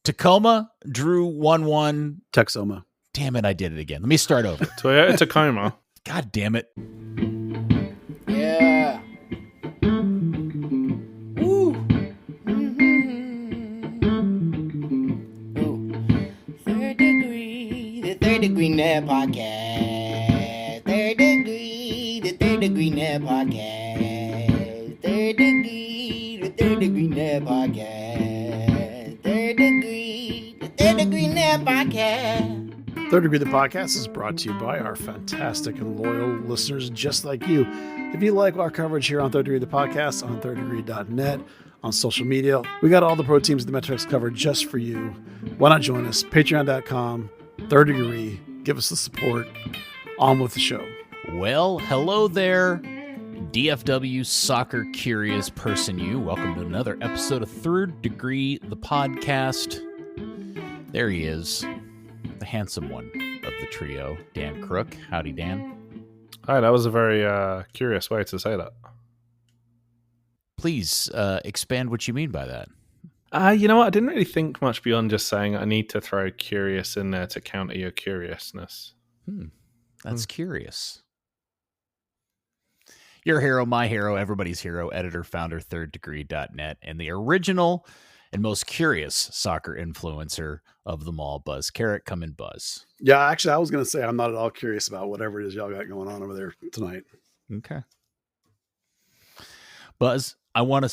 Tacoma drew 1-1. Texoma. Damn it, I did it again. Let me start over. Toyota Tacoma. God damn it. Yeah. Woo. Ooh. Third Degree, the Third Degree Net Podcast. Third Degree, the Third Degree Net Podcast. Third Degree, the Third Degree Net Podcast. Third Degree, the Third Degree Net Podcast. Third Degree, the podcast, is brought to you by our fantastic and loyal listeners just like you. If you like our coverage here on Third Degree, the podcast, on thirddegree.net, on social media, we got all the pro teams and the metrics covered just for you. Why not join us? Patreon.com, Third Degree. Give us the support. On with the show. Well, hello there, DFW soccer curious person you. Welcome to another episode of Third Degree, the podcast. There he is, the handsome one of the trio, Dan Crook. Howdy, Dan. Hi, that was a very curious way to say that. Please expand what you mean by that. You know what? I didn't really think much beyond just saying I need to throw curious in there to counter your curiousness. That's curious. Your hero, my hero, everybody's hero, editor, founder, thirddegree.net, and the original and most curious soccer influencer of them all, Buzz Carrot. Come in, Buzz. Yeah, actually, I was going to say I'm not at all curious about whatever it is y'all got going on over there tonight. Okay. Buzz, I want to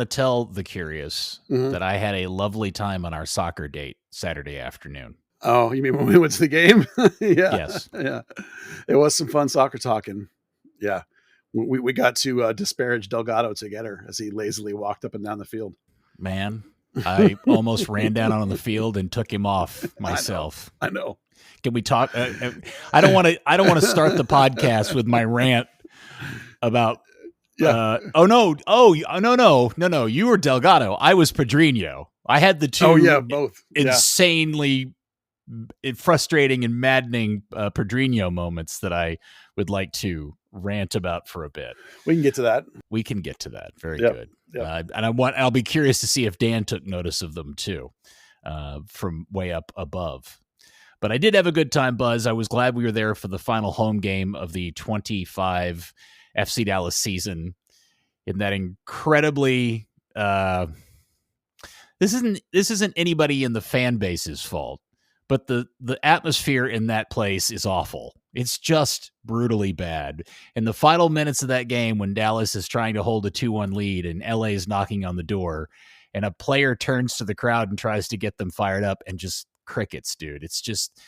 tell the curious that I had a lovely time on our soccer date Saturday afternoon. Oh, you mean when we went to the game? Yeah. Yes. Yeah. It was some fun soccer talking. Yeah. We got to disparage Delgado together as he lazily walked up and down the field. Man, I almost ran down on the field and took him off myself. I know. Can we talk? I don't want to start the podcast with my rant about. Yeah. No. You were Delgado. I was Pedrinho. I had the two. Oh yeah, both insanely frustrating and maddening Pedrinho moments that I would like to rant about for a bit. We can get to that. Very good. Yep. And I'll be curious to see if Dan took notice of them too, from way up above. But I did have a good time, Buzz. I was glad we were there for the final home game of the 25 FC Dallas season in that incredibly, this isn't anybody in the fan base's fault, but the atmosphere in that place is awful. It's just brutally bad. In the final minutes of that game, when Dallas is trying to hold a 2-1 lead and LA is knocking on the door, and a player turns to the crowd and tries to get them fired up, and just crickets, dude. It's just,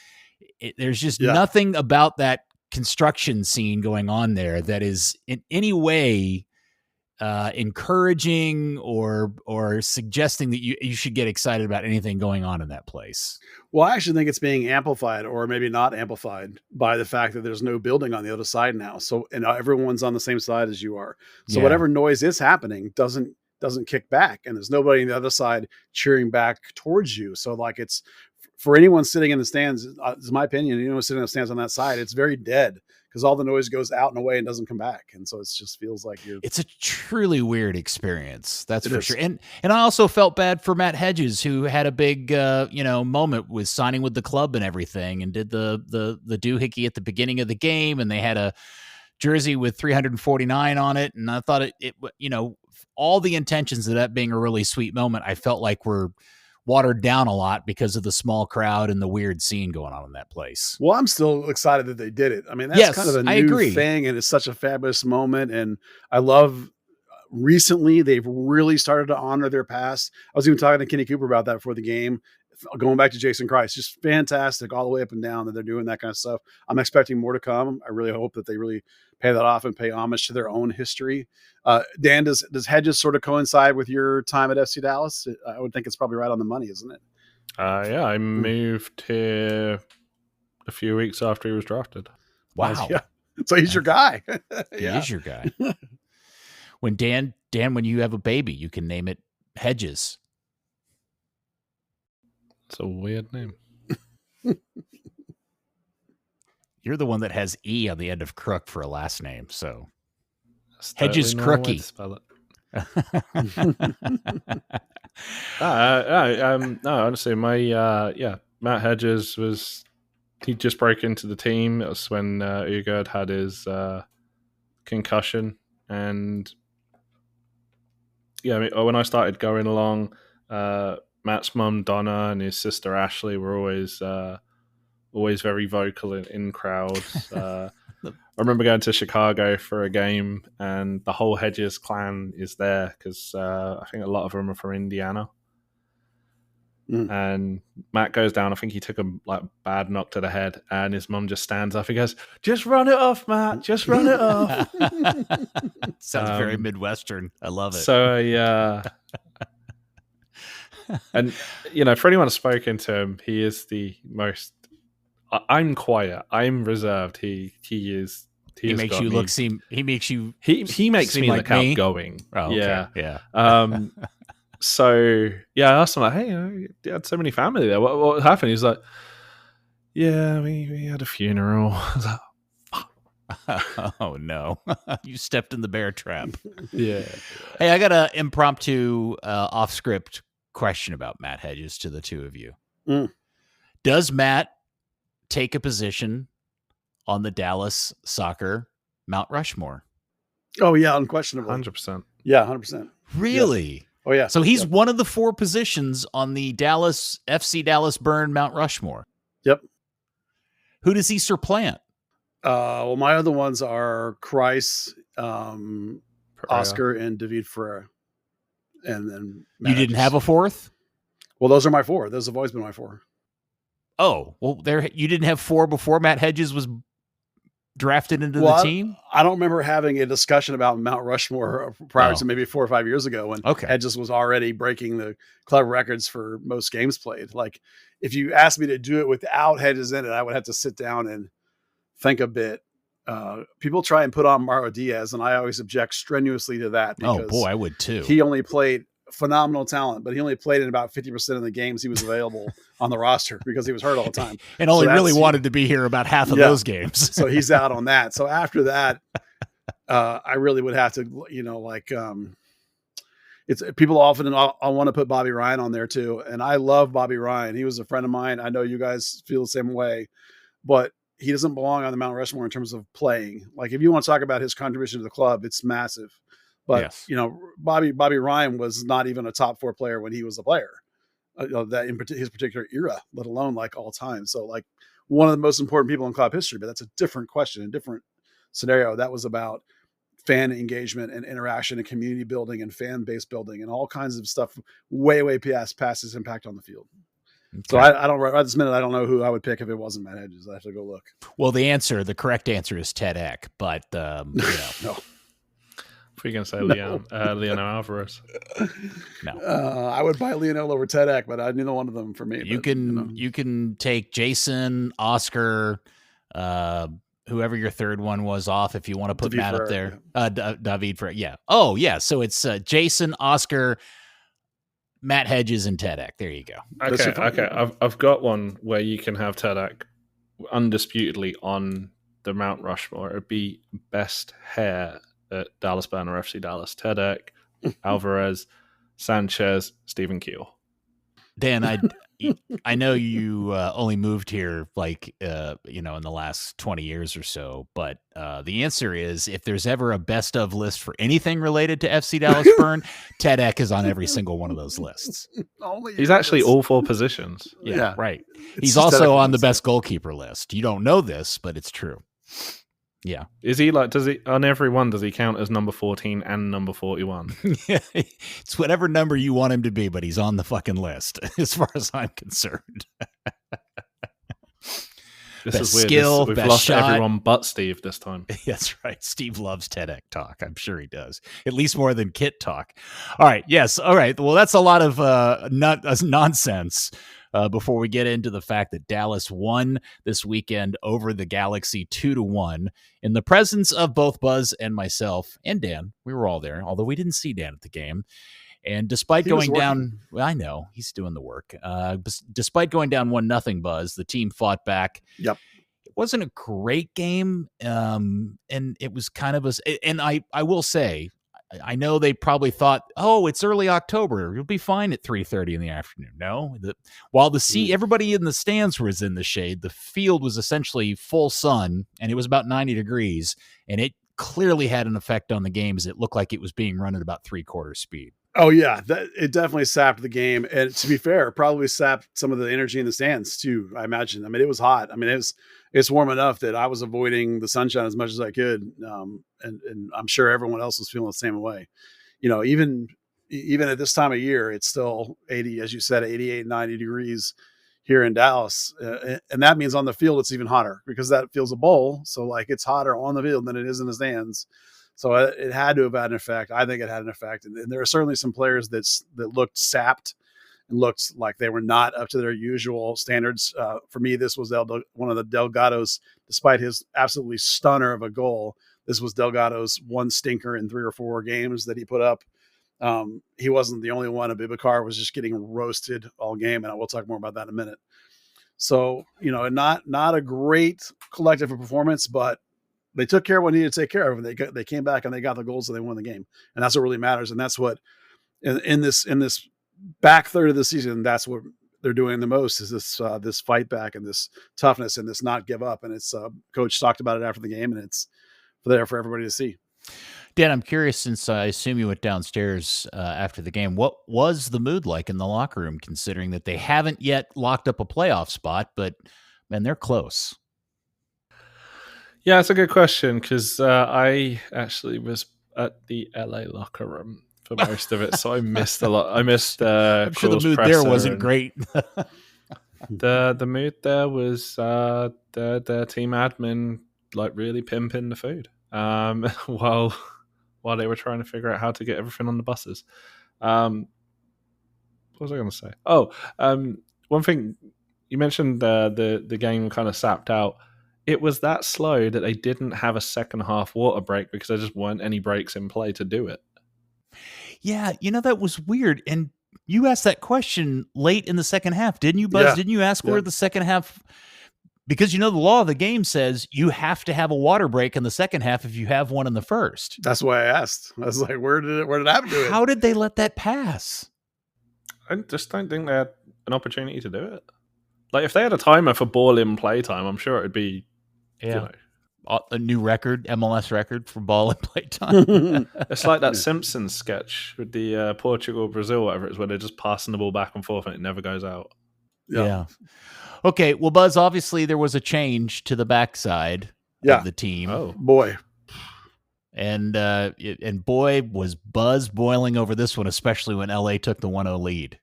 there's just nothing about that construction scene going on there that is in any way encouraging or suggesting that you should get excited about anything going on in that place. Well, I actually think it's being amplified, or maybe not amplified, by the fact that there's no building on the other side now. So, and everyone's on the same side as you are. So whatever noise is happening doesn't kick back, and there's nobody on the other side cheering back towards you. So like, it's for anyone sitting in the stands, is my opinion, anyone sitting in the stands on that side, it's very dead, because all the noise goes out and away and doesn't come back. And so it just feels like it's a truly weird experience. That's for sure. And I also felt bad for Matt Hedges, who had a big, moment with signing with the club and everything, and did the doohickey at the beginning of the game. And they had a jersey with 349 on it. And I thought it all the intentions of that being a really sweet moment, I felt like were watered down a lot because of the small crowd and the weird scene going on in that place. Well, I'm still excited that they did it. I mean, that's kind of a new thing, and it's such a fabulous moment. And I love recently they've really started to honor their past. I was even talking to Kenny Cooper about that before the game, going back to Jason Christ. Just fantastic all the way up and down that they're doing that kind of stuff. I'm expecting more to come. I really hope that they really pay that off and pay homage to their own history. Dan, does Hedges sort of coincide with your time at FC Dallas? I would think it's probably right on the money, isn't it? Yeah, I moved here a few weeks after he was drafted. Wow. Yeah. So he's your guy. He is your guy. When when you have a baby, you can name it Hedges. It's a weird name. You're the one that has E on the end of Crook for a last name, so Hedges Crookie. No, honestly, Matt Hedges he just broke into the team. It was when Ugard had his concussion, and when I started going along, Matt's mum Donna and his sister Ashley were always very vocal in crowds. I remember going to Chicago for a game, and the whole Hedges clan is there because I think a lot of them are from Indiana. And Matt goes down. I think he took a bad knock to the head, and his mum just stands up. He goes, "Just run it off, Matt. Just run it off." Sounds very Midwestern. I love it. So and for anyone who's spoken to him, he is the most. I'm quiet. I'm reserved. He makes you look. He makes you. He makes me look outgoing. Oh, okay. Yeah. So I asked him hey, you had so many family there. What happened? He's like, yeah, we had a funeral. I was like, oh no, you stepped in the bear trap. Yeah. Hey, I got an impromptu off-script question about Matt Hedges to the two of you. Does Matt take a position on the Dallas soccer Mount Rushmore? Oh yeah, unquestionably, 100%. Yeah, 100%. Really? Yes. Oh yeah. So he's one of the 4 positions on the Dallas FC Dallas Burn Mount Rushmore. Yep. Who does he supplant? Well, my other ones are Kreis, Oscar, and David Ferreira. And then Matt Hedges. Didn't have a 4th? Well, those are my 4. Those have always been my 4. Oh, well, you didn't have 4 before Matt Hedges was drafted into the team? I don't remember having a discussion about Mount Rushmore prior to maybe 4 or 5 years ago when Hedges was already breaking the club records for most games played. Like, if you asked me to do it without Hedges in it, I would have to sit down and think a bit. People try and put on Mauro Diaz, and I always object strenuously to that. Oh, boy, I would too. He only played phenomenal talent, but he only played in about 50% of the games he was available on the roster because he was hurt all the time. And only really wanted to be here about half of those games. So he's out on that. So after that, I really would have to, it's people often, I want to put Bobby Ryan on there too. And I love Bobby Ryan. He was a friend of mine. I know you guys feel the same way, but he doesn't belong on the Mount Rushmore in terms of playing. Like, if you want to talk about his contribution to the club, it's massive. But, Bobby Ryan was not even a top 4 player when he was a player, that in his particular era, let alone like all time. So like one of the most important people in club history, but that's a different question, a different scenario. That was about fan engagement and interaction and community building and fan base building and all kinds of stuff way past his impact on the field. Okay. So I don't, right this minute, I don't know who I would pick if it wasn't Matt Hedges. I have to go look. Well, the correct answer is Ted Eck, but no. If you're going to say Leonel Alvarez. No. I would buy Leonel over Ted Eck, but neither one of them for me. You can take Jason, Oscar, whoever your third one was off if you want to put David Matt up there. David Ferreira. Yeah. Oh, yeah. So it's Jason, Oscar, Matt Hedges, and Ted Eck. There you go. Okay. I've got one where you can have Ted Eck undisputedly on the Mount Rushmore. It'd be best hair at Dallas Burner FC Dallas. Ted Eck, Alvarez, Sanchez, Stephen Keel. Dan, I know you only moved here in the last 20 years or so, but the answer is, if there's ever a best of list for anything related to FC Dallas Burn, Ted Eck is on every single one of those lists. He's actually all 4 positions. Yeah. Right. He's also on the best goalkeeper list. You don't know this, but it's true. Yeah. Is he on every one, does he count as number 14 and number 41? Yeah, it's whatever number you want him to be, but he's on the fucking list as far as I'm concerned. This is weird. We've lost everyone but Steve this time. That's right. Steve loves TED Eck talk. I'm sure he does. At least more than Kit talk. All right. Yes. All right. Well, that's a lot of nonsense. Before we get into the fact that Dallas won this weekend over the Galaxy 2-1 in the presence of both Buzz and myself and Dan. We were all there, although we didn't see Dan at the game. And despite going down, well, I know he's doing the work. Despite going down 1-0, Buzz, the team fought back. Yep. It wasn't a great game. And it was kind of and I will say, I know they probably thought, oh, it's early October. You'll be fine at 3:30 in the afternoon. No, while everybody in the stands was in the shade, the field was essentially full sun, and it was about 90 degrees, and it clearly had an effect on the game as it looked like it was being run at about 3/4 speed. Oh yeah, it definitely sapped the game, and to be fair, it probably sapped some of the energy in the stands too. I imagine. I mean, it was hot. I mean, it's warm enough that I was avoiding the sunshine as much as I could, and I'm sure everyone else was feeling the same way. Even at this time of year, it's still 80, as you said, 88, 90 degrees here in Dallas, and that means on the field it's even hotter because that field's a bowl, so like it's hotter on the field than it is in the stands. So it had to have had an effect. I think it had an effect. And there are certainly some players that looked sapped and looked like they were not up to their usual standards. For me, this was one of the Delgado's, despite his absolutely stunner of a goal. This was Delgado's one stinker in 3 or 4 games that he put up. He wasn't the only one. Abubakar was just getting roasted all game. And I will talk more about that in a minute. So, not a great collective performance, but they took care of what needed to take care of. They came back and they got the goals and they won the game. And that's what really matters. And that's what in this back third of the season, that's what they're doing the most is this fight back and this toughness and this not give up. And it's coach talked about it after the game, and it's there for everybody to see. Dan, I'm curious, since I assume you went downstairs after the game, what was the mood like in the locker room, considering that they haven't yet locked up a playoff spot, but man, they're close. Yeah, it's a good question because I actually was at the LA locker room for most of it, so I missed a lot. I missed. I'm sure the mood there wasn't great. The mood there was the team admin like really pimping the food while they were trying to figure out how to get everything on the buses. What was I going to say? Oh, one thing you mentioned the game kind of sapped out. It was that slow that they didn't have a second half water break because there just weren't any breaks in play to do it. Yeah, that was weird. And you asked that question late in the second half, didn't you, Buzz? Yeah. Didn't you ask where the second half? Because the law of the game says you have to have a water break in the second half if you have one in the first. That's why I asked. I was like, where did it happen to it? How did they let that pass? I just don't think they had an opportunity to do it. Like if they had a timer for ball in play time, I'm sure it'd be a new record, MLS record for ball in play time. It's like that Simpsons sketch with the Portugal, Brazil, whatever it is, where they're just passing the ball back and forth and it never goes out. Yeah. Okay. Well, Buzz, obviously there was a change to the backside of the team. Oh boy. And boy, was Buzz boiling over this one, especially when LA took the 1-0 lead.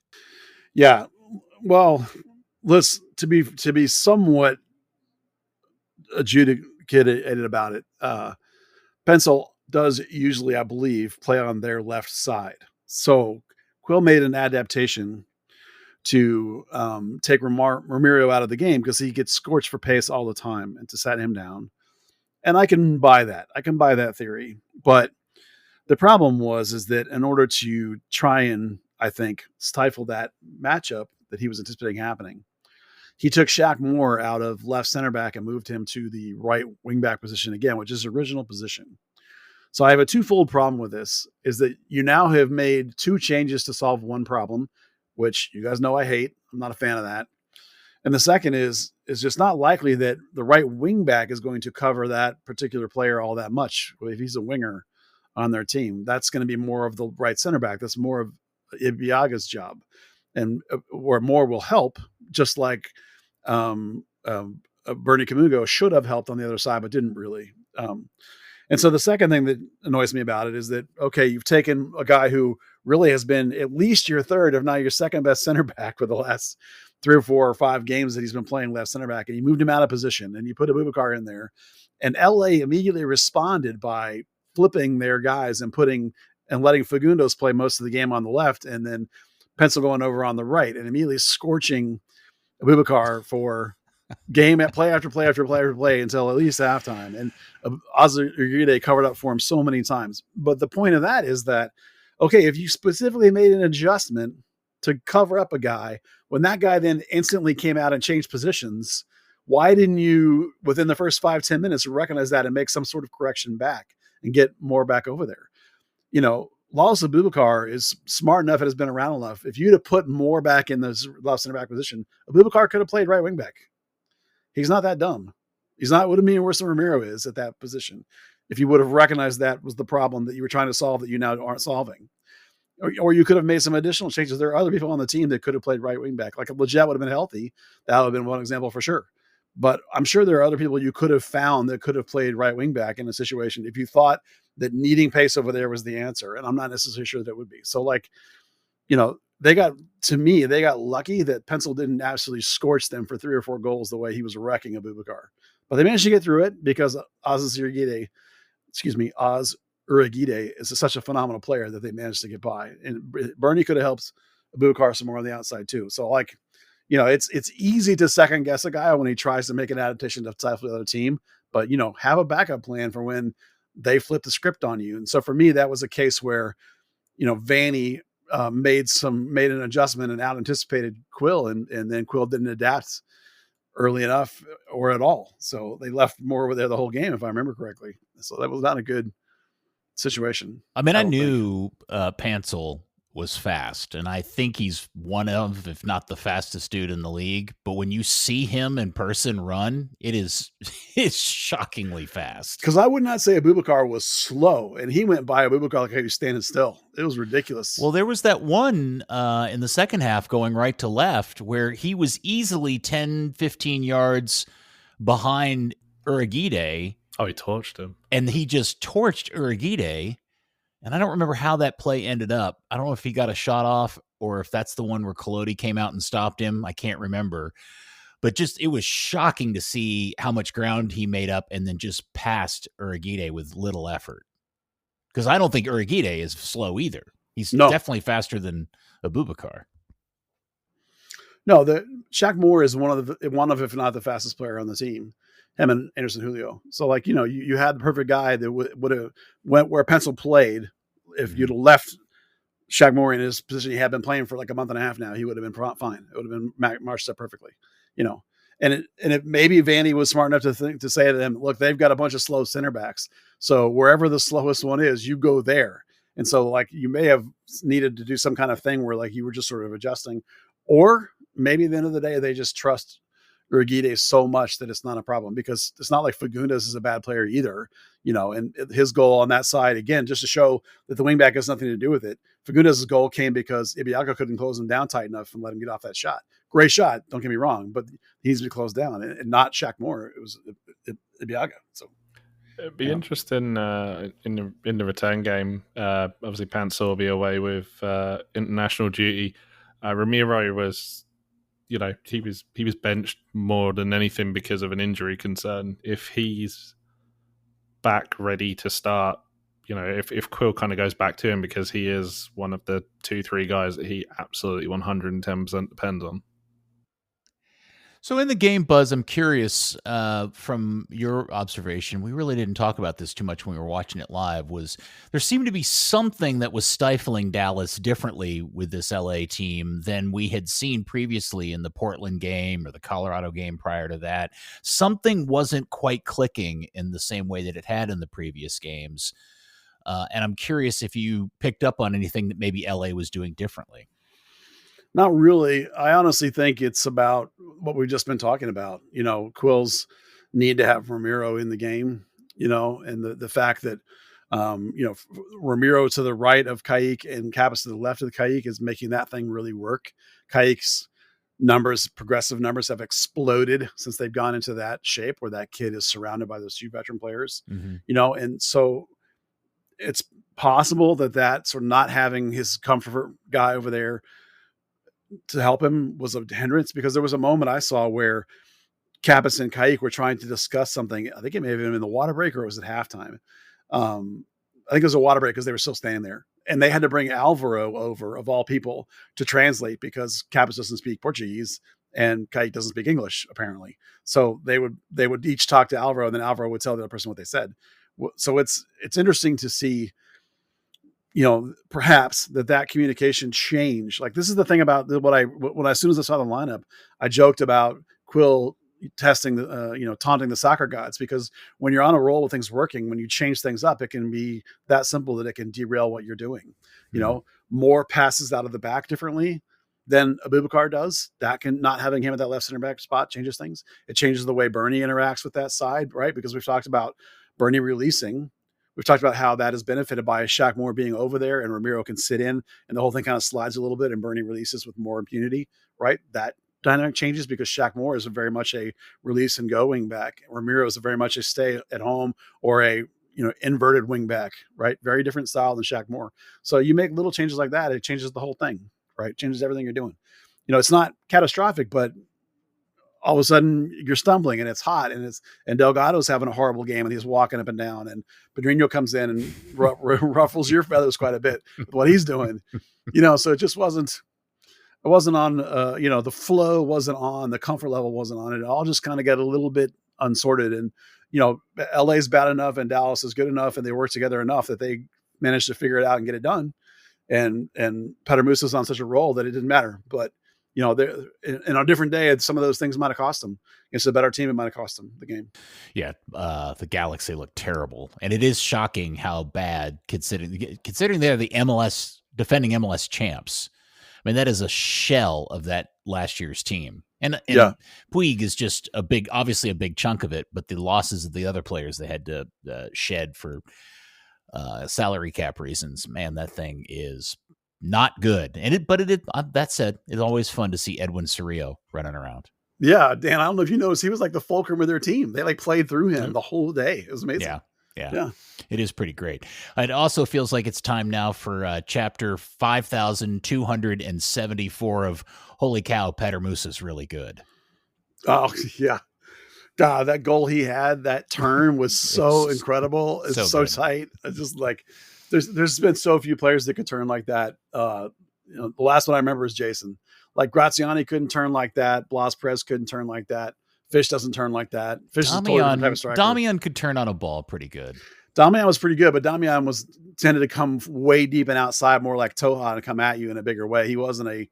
Yeah. Well, to be somewhat adjudicated about it. Pencil does usually, I believe, play on their left side. So Quill made an adaptation to take Romario out of the game because he gets scorched for pace all the time and to set him down. And I can buy that. I can buy that theory. But the problem is that in order to try and, I think, stifle that matchup that he was anticipating happening, he took Shaq Moore out of left center back and moved him to the right wing back position again, which is his original position. So I have a twofold problem with this, is that you now have made 2 changes to solve one problem, which you guys know I hate. I'm not a fan of that. And the second is just not likely that the right wing back is going to cover that particular player all that much. If he's a winger on their team, that's going to be more of the right center back. That's more of Ibiaga's job. And where Moore will help, just like Bernie Camugo should have helped on the other side, but didn't really. And so the second thing that annoys me about it is that, okay, you've taken a guy who really has been at least your third, if not your second best center back for the last 3 or 4 or 5 games that he's been playing left center back, and you moved him out of position and you put Abubakar in there, and LA immediately responded by flipping their guys and letting Fagundos play most of the game on the left, and then Pencil going over on the right, and immediately scorching Abubakar for game at play after play after play after play until at least halftime. And Azuriguide covered up for him so many times. But the point of that is that, okay, if you specifically made an adjustment to cover up a guy, when that guy then instantly came out and changed positions, why didn't you, within the first 5-10 minutes, recognize that and make some sort of correction back and get more back over there? Lawless Abubakar is smart enough and has been around enough. If you'd have put more back in the left center back position, Abubakar could have played right wing back. He's not that dumb. He's not would have been worse than Romero is at that position. If you would have recognized that was the problem that you were trying to solve that you now aren't solving. Or you could have made some additional changes. There are other people on the team that could have played right wing back. Like if Leggett would have been healthy, that would have been one example for sure. But I'm sure there are other people you could have found that could have played right wing back in a situation if you thought that needing pace over there was the answer. And I'm not necessarily sure that it would be. So they got lucky that Pencil didn't absolutely scorch them for 3 or 4 goals the way he was wrecking Abubakar. But they managed to get through it because Oz Urigide is such a phenomenal player that they managed to get by. And Bernie could have helped Abubakar some more on the outside too. So it's easy to second guess a guy when he tries to make an adaptation to stifle the other team, but have a backup plan for when they flip the script on you. And so for me, that was a case where, Vanny made an adjustment and out anticipated Quill and then Quill didn't adapt early enough or at all. So they left more over there the whole game, if I remember correctly. So that was not a good situation. I mean, I knew Pansel was fast, and I think he's one of, if not the fastest dude in the league. But when you see him in person run, it's shockingly fast. Because I would not say Abubakar was slow, and he went by Abubakar like he was standing still. It was ridiculous. Well, there was that one in the second half going right to left where he was easily 10, 15 yards behind Urigide. Oh, he torched him. And he just torched Urigide. And I don't remember how that play ended up. I don't know if he got a shot off or if that's the one where Collodi came out and stopped him. I can't remember. But it was shocking to see how much ground he made up and then just passed Urigide with little effort. Because I don't think Urigide is slow either. He's definitely faster than Abubakar. No, Shaq Moore is one of, if not the fastest player on the team. Him and Anderson Julio. So you had the perfect guy that would have went where Pencil played. If you'd have left Shaq Moore in his position, he had been playing for like a month and a half now, he would have been fine. It would have been marched up perfectly, and maybe Vanny was smart enough to say to them, look, they've got a bunch of slow center backs. So wherever the slowest one is, you go there. And so you may have needed to do some kind of thing where you were just sort of adjusting, or maybe at the end of the day, they just trust Urigide so much that it's not a problem, because it's not like Fagundes is a bad player either, and his goal on that side, again, just to show that the wingback has nothing to do with it. Fagundes' goal came because Ibiaga couldn't close him down tight enough and let him get off that shot. Great shot. Don't get me wrong, but he needs to be closed down, and not Shaq Moore. It was Ibiaga. So it'd be interesting in the return game. Obviously Panther will be away with international duty. Ramiro was, he was benched more than anything because of an injury concern. If he's back ready to start, if Quill kind of goes back to him, because he is one of the 2-3 guys that he absolutely 110% depends on. So in the game, Buzz, I'm curious from your observation, we really didn't talk about this too much when we were watching it live, was there seemed to be something that was stifling Dallas differently with this LA team than we had seen previously in the Portland game or the Colorado game prior to that. Something wasn't quite clicking in the same way that it had in the previous games. And I'm curious if you picked up on anything that maybe LA was doing differently. Not really. I honestly think it's about what we've just been talking about. Quill's need to have Ramiro in the game, and the fact that, Ramiro to the right of Kayik and Cabas to the left of the Kayik is making that thing really work. Kayik's progressive numbers have exploded since they've gone into that shape where that kid is surrounded by those 2 veteran players, and so it's possible that sort of not having his comfort guy over there to help him was a hindrance, because there was a moment I saw where Cabas and Kayik were trying to discuss something. I think it may have been in the water break, or it was at halftime. I think it was a water break because they were still standing there, and they had to bring Alvaro over, of all people, to translate, because Cabas doesn't speak Portuguese and Kayik doesn't speak English apparently. So they would each talk to Alvaro, and then Alvaro would tell the other person what they said. So it's interesting to see, perhaps that communication change. This is the thing about when as soon as I saw the lineup, I joked about Quill, taunting the soccer gods, because when you're on a roll with things working, when you change things up, it can be that simple that it can derail what you're doing. More passes out of the back differently than Abubakar does. That can, not having him at that left center back spot changes things. It changes the way Bernie interacts with that side, right? Because we've talked about Bernie releasing. We've talked about how that is benefited by Shaq Moore being over there and Ramiro can sit in, and the whole thing kind of slides a little bit and Bernie releases with more impunity, right? That dynamic changes because Shaq Moore is very much a release and go wing back. Ramiro is very much a stay at home or a inverted wing back, right? Very different style than Shaq Moore. So you make little changes like that, it changes the whole thing, right? It changes everything you're doing. It's not catastrophic, but all of a sudden you're stumbling and it's hot and Delgado's having a horrible game and he's walking up and down, and Pedrinho comes in and ruffles your feathers quite a bit with what he's doing. So it just wasn't on, the flow wasn't on, the comfort level wasn't on. It all just kind of got a little bit unsorted. And, LA's bad enough and Dallas is good enough and they work together enough that they managed to figure it out and get it done. And Pedermusa's on such a roll that it didn't matter. But, in a different day, some of those things might have cost them. Against a better team, it might have cost them the game. Yeah, the Galaxy looked terrible. And it is shocking how bad, considering they're the defending MLS champs. I mean, that is a shell of that last year's team. And Puig is just obviously a big chunk of it, but the losses of the other players they had to shed for salary cap reasons, man, that thing is not good. And that said, it's always fun to see Edwin Cerrillo running around. Yeah, Dan, I don't know if you noticed, he was like the fulcrum of their team. They played through him the whole day. It was amazing. Yeah. It is pretty great. It also feels like it's time now for chapter 5,274 of Holy Cow, Pedermusa's really good. Oh, yeah. God, that goal he had, that turn was so incredible. It's so tight. It's just like, there's been so few players that could turn like that. The last one I remember is Jason. Like Graziani couldn't turn like that. Blas Perez couldn't turn like that. Fish doesn't turn like that. Fish is a totally different type of striker. Damian could turn on a ball pretty good. Damian was pretty good, but Damian tended to come way deep and outside, more like Toha, and come at you in a bigger way. He wasn't a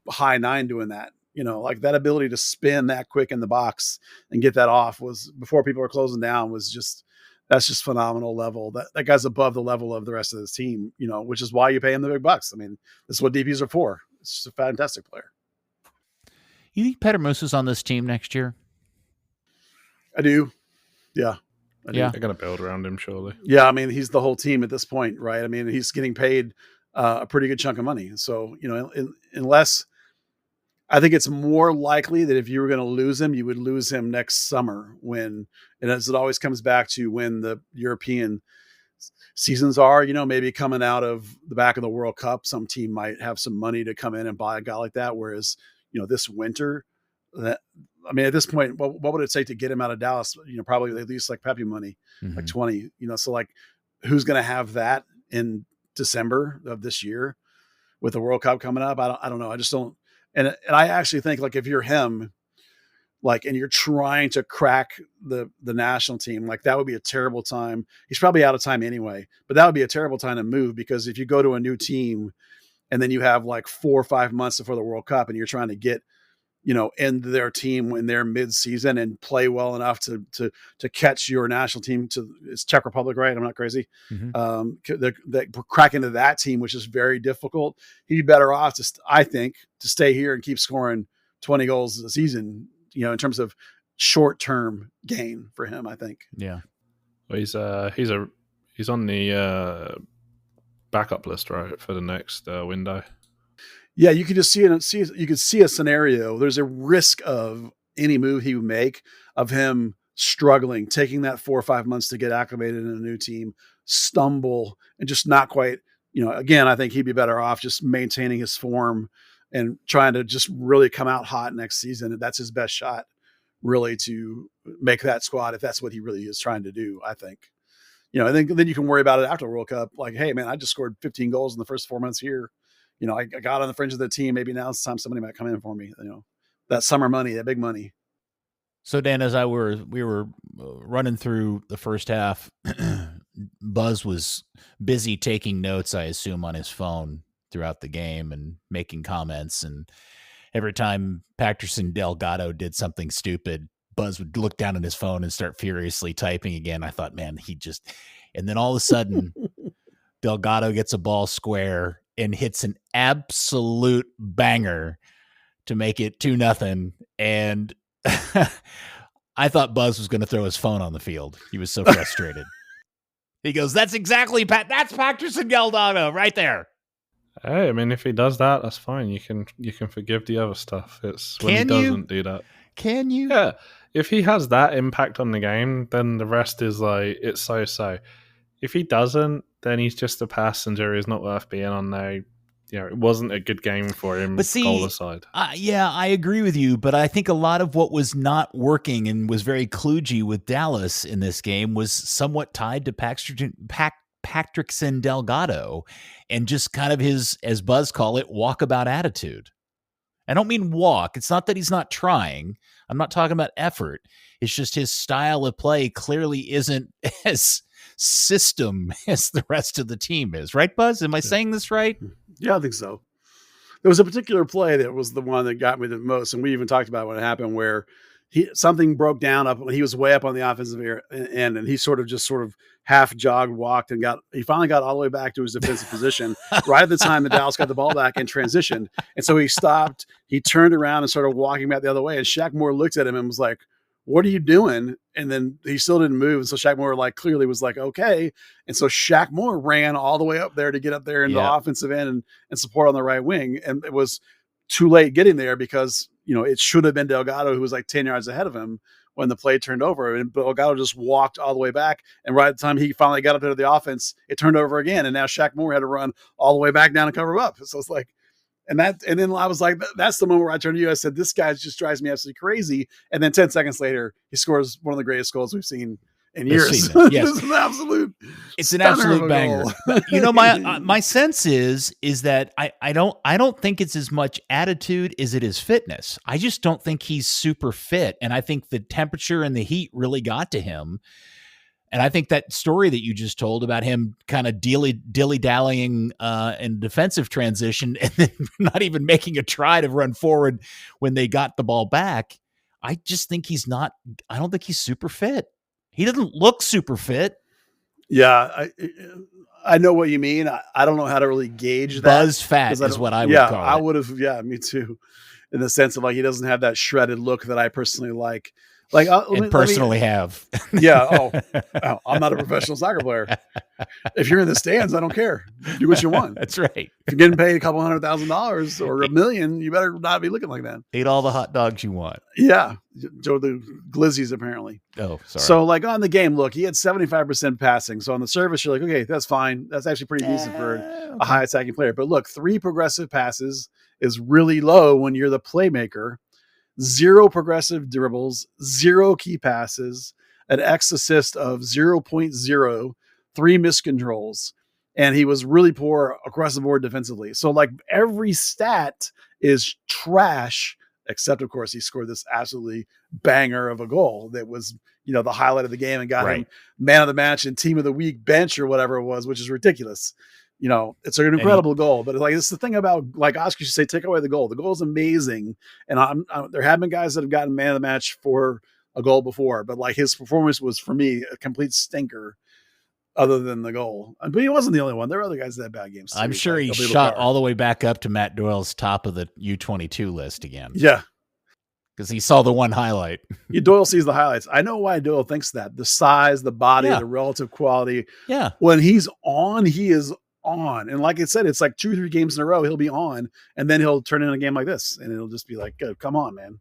high nine doing that. Like that ability to spin that quick in the box and get that off was, before people were closing down, that's just phenomenal level. That guy's above the level of the rest of this team, which is why you pay him the big bucks. I mean, this is what DPs are for. It's just a fantastic player. You think Pedermusa's on this team next year? I do. Yeah. They're going to build around him, surely. Yeah. I mean, he's the whole team at this point, right? I mean, he's getting paid a pretty good chunk of money. So, unless, I think it's more likely that if you were going to lose him, you would lose him next summer and as it always comes back to when the European seasons are, maybe coming out of the back of the World Cup, some team might have some money to come in and buy a guy like that. Whereas, this winter, at this point, what would it take to get him out of Dallas? Probably at least like Pepe money, like 20, so like who's going to have that in December of this year with the World Cup coming up? I don't know. I just don't. And I actually think, like, if you're him, like, and you're trying to crack the national team, like that would be a terrible time. He's probably out of time anyway, but that would be a terrible time to move, because if you go to a new team and then you have like 4 or 5 months before the World Cup and you're trying to get, into their team when they're mid-season and play well enough to catch your national team it's Czech Republic, right? I'm not crazy. That crack into that team, which is very difficult. He'd be better off I think, to stay here and keep scoring 20 goals a season, in terms of short-term gain for him, I think. Yeah. Well, he's on the backup list, right, for the next window. Yeah, you could just you could see a scenario. There's a risk of any move he would make of him struggling, taking that 4 or 5 months to get acclimated in a new team, stumble, and just not quite, again, I think he'd be better off just maintaining his form and trying to just really come out hot next season. That's his best shot, really, to make that squad, if that's what he really is trying to do, I think. I think then you can worry about it after the World Cup. Like, hey, man, I just scored 15 goals in the first 4 months here. I got on the fringe of the team. Maybe now it's time somebody might come in for me. That summer money, that big money. So, Dan, as we were running through the first half, Buzz was busy taking notes, I assume, on his phone throughout the game and making comments. And every time Patterson Delgado did something stupid, Buzz would look down at his phone and start furiously typing again. I thought, man, and then all of a sudden Delgado gets a ball square and hits an absolute banger to make it 2-0. And I thought Buzz was going to throw his phone on the field. He was so frustrated. He goes, that's Patterson Delgado right there. Hey, I mean, if he does that, that's fine. You can forgive the other stuff. It's when he doesn't do that. Can you? Yeah. If he has that impact on the game, then the rest is like, it's so. If he doesn't, then he's just a passenger. He's not worth being on there. It wasn't a good game for him, goal aside. Yeah, I agree with you, but I think a lot of what was not working and was very kludgy with Dallas in this game was somewhat tied to Patrickson Delgado and just kind of his, as Buzz call it, walkabout attitude. I don't mean walk. It's not that he's not trying. I'm not talking about effort. It's just his style of play clearly isn't as system as the rest of the team is. Right, Buzz? Am I saying this right? Yeah, I think so. There was a particular play that was the one that got me the most, and we even talked about when it happened, where something broke down up when he was way up on the offensive end, and he sort of half jogged, walked, and he finally got all the way back to his defensive position right at the time that Dallas got the ball back and transitioned. And so he stopped, he turned around and started walking back the other way. And Shaq Moore looked at him and was like, what are you doing? And then he still didn't move. And so Shaq Moore clearly was like, okay. And so Shaq Moore ran all the way up there to get up there in the offensive end and support on the right wing. And it was too late getting there because, it should have been Delgado who was 10 yards ahead of him when the play turned over. And Delgado just walked all the way back. And right at the time he finally got up there to the offense, it turned over again. And now Shaq Moore had to run all the way back down and cover up. So it's like, and then I was like, that's the moment where I turned to you. I said, this guy just drives me absolutely crazy. And then 10 seconds later, he scores one of the greatest goals we've seen in years. Yes. It's an absolute banger. My sense is that I don't think it's as much attitude as it is fitness. I just don't think he's super fit. And I think the temperature and the heat really got to him. And I think that story that you just told about him kind of dilly-dallying in defensive transition and then not even making a try to run forward when they got the ball back, I just think I don't think he's super fit. He doesn't look super fit. Yeah, I know what you mean. I don't know how to really gauge that. Buzz fat is what I would call it. I would have, me too, in the sense of he doesn't have that shredded look that I personally like. Have. Yeah. I'm not a professional soccer player. If you're in the stands, I don't care. Do what you want. That's right. If you're getting paid $200,000 or $1 million, you better not be looking like that. Eat all the hot dogs you want. Yeah. Joe, the glizzies apparently. Oh, sorry. So on the game, look, he had 75% passing. So on the surface, you're like, okay, that's fine. That's actually pretty decent for a high attacking player. But look, 3 progressive passes is really low when you're the playmaker. 0 progressive dribbles, 0 key passes, an X assist of 0.0, 3 miscontrols, and he was really poor across the board defensively. So every stat is trash, except of course he scored this absolutely banger of a goal that was, the highlight of the game and got him man of the match and team of the week bench or whatever it was, which is ridiculous. It's an incredible goal, but it's the thing about Oscar should say, take away the goal. The goal is amazing. And there have been guys that have gotten man of the match for a goal before, but his performance was for me a complete stinker other than the goal. But he wasn't the only one. There were other guys that had bad games too. I'm sure he shot all the way back up to Matt Doyle's top of the U22 list again. Yeah. Because he saw the one highlight. Doyle sees the highlights. I know why Doyle thinks that. The size, the body, the relative quality. Yeah. When he's on, he is on. And like I said, it's 2 or 3 games in a row he'll be on, and then he'll turn in a game like this, and it'll just be come on, man.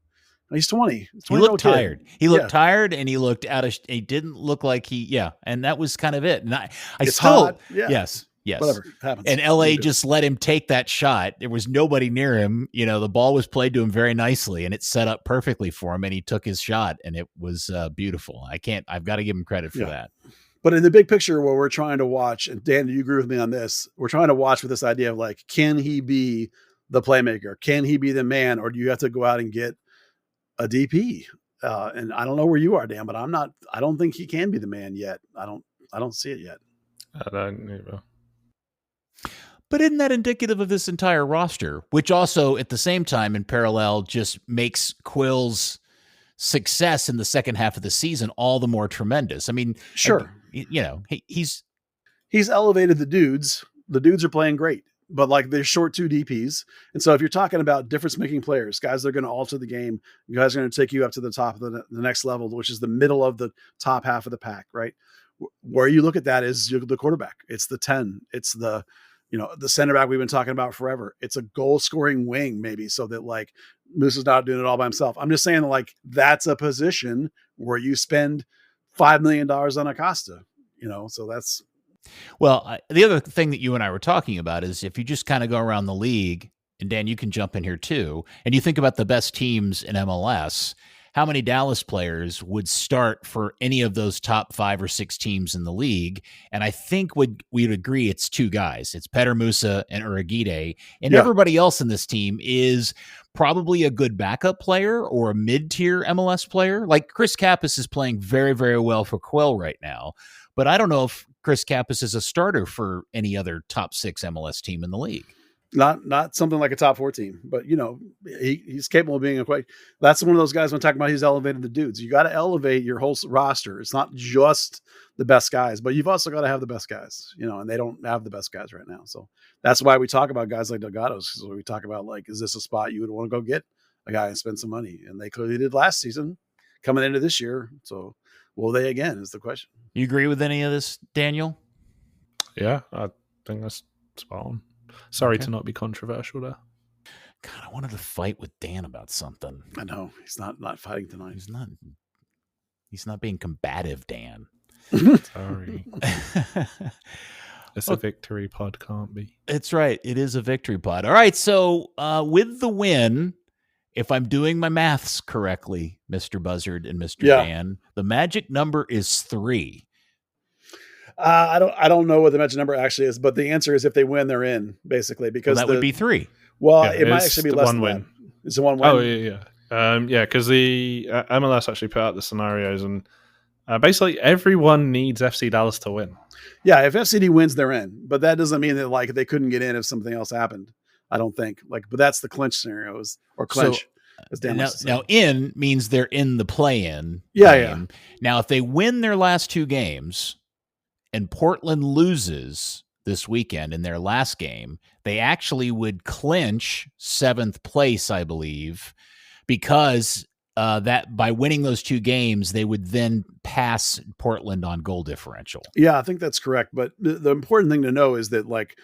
He's 20. He looked tired. He looked tired, and he looked he didn't look like and that was kind of it. And it's hot. Yeah. Yes. Whatever happens. And LA just let him take that shot. There was nobody near him. The ball was played to him very nicely, and it set up perfectly for him, and he took his shot, and it was beautiful. I've got to give him credit for that. But in the big picture, where we're trying to watch, and Dan, do you agree with me on this? We're trying to watch with this idea of can he be the playmaker? Can he be the man? Or do you have to go out and get a DP? And I don't know where you are, Dan, but I don't think he can be the man yet. I don't see it yet. I don't either. But isn't that indicative of this entire roster, which also at the same time in parallel just makes Quill's success in the second half of the season all the more tremendous? I mean, sure. He's elevated the dudes. The dudes are playing great, but like they're short 2 DPs. And so if you're talking about difference making players, guys that are going to alter the game, guys are going to take you up to the top of the next level, which is the middle of the top half of the pack, right? Where you look at that is the quarterback. It's the 10. It's the center back we've been talking about forever. It's a goal scoring wing, maybe, so that like Moose is not doing it all by himself. I'm just saying like that's a position where you spend $5 million on Acosta, so that's. Well, the other thing that you and I were talking about is if you just kind of go around the league, and Dan, you can jump in here too, and you think about the best teams in MLS, how many Dallas players would start for any of those top 5 or 6 teams in the league? And I think we'd agree it's 2 guys. It's Petar Musa and Uragide. And everybody else in this team is probably a good backup player or a mid-tier MLS player. Like Chris Kappas is playing very, very well for Quill right now. But I don't know if Chris Kappas is a starter for any other top 6 MLS team in the league. Not something like a top 4 team, but he's capable of being that's one of those guys when talking about he's elevated the dudes. You got to elevate your whole roster. It's not just the best guys, but you've also got to have the best guys, and they don't have the best guys right now. So that's why we talk about guys like Delgado's, because we talk about like, is this a spot you would want to go get a guy and spend some money? And they clearly did last season coming into this year. So will they again is the question. You agree with any of this, Daniel? Yeah, I think that's spot on. Sorry to not be controversial there. God, I wanted to fight with Dan about something. I know he's not fighting tonight. He's not being combative, Dan. Sorry. It's a victory pod, can't be. It's right. It is a victory pod. All right. So with the win, if I'm doing my maths correctly, Mr. Buzzard and Mr. Dan, the magic number is 3. I don't know what the magic number actually is, but the answer is if they win, they're in, basically, because that would be 3. Well, it might actually be less than win. That. It's a 1 win. Oh yeah. Because the MLS actually put out the scenarios, and basically everyone needs FC Dallas to win. Yeah, if FCD wins, they're in, but that doesn't mean that like they couldn't get in if something else happened. I don't think but that's the clinch scenarios or clinch. So, now in means they're in the play-in. Yeah. Now, if they win their last 2 games and Portland loses this weekend in their last game, they actually would clinch 7th place, I believe, because that by winning those 2 games, they would then pass Portland on goal differential. Yeah, I think that's correct. But the important thing to know is that like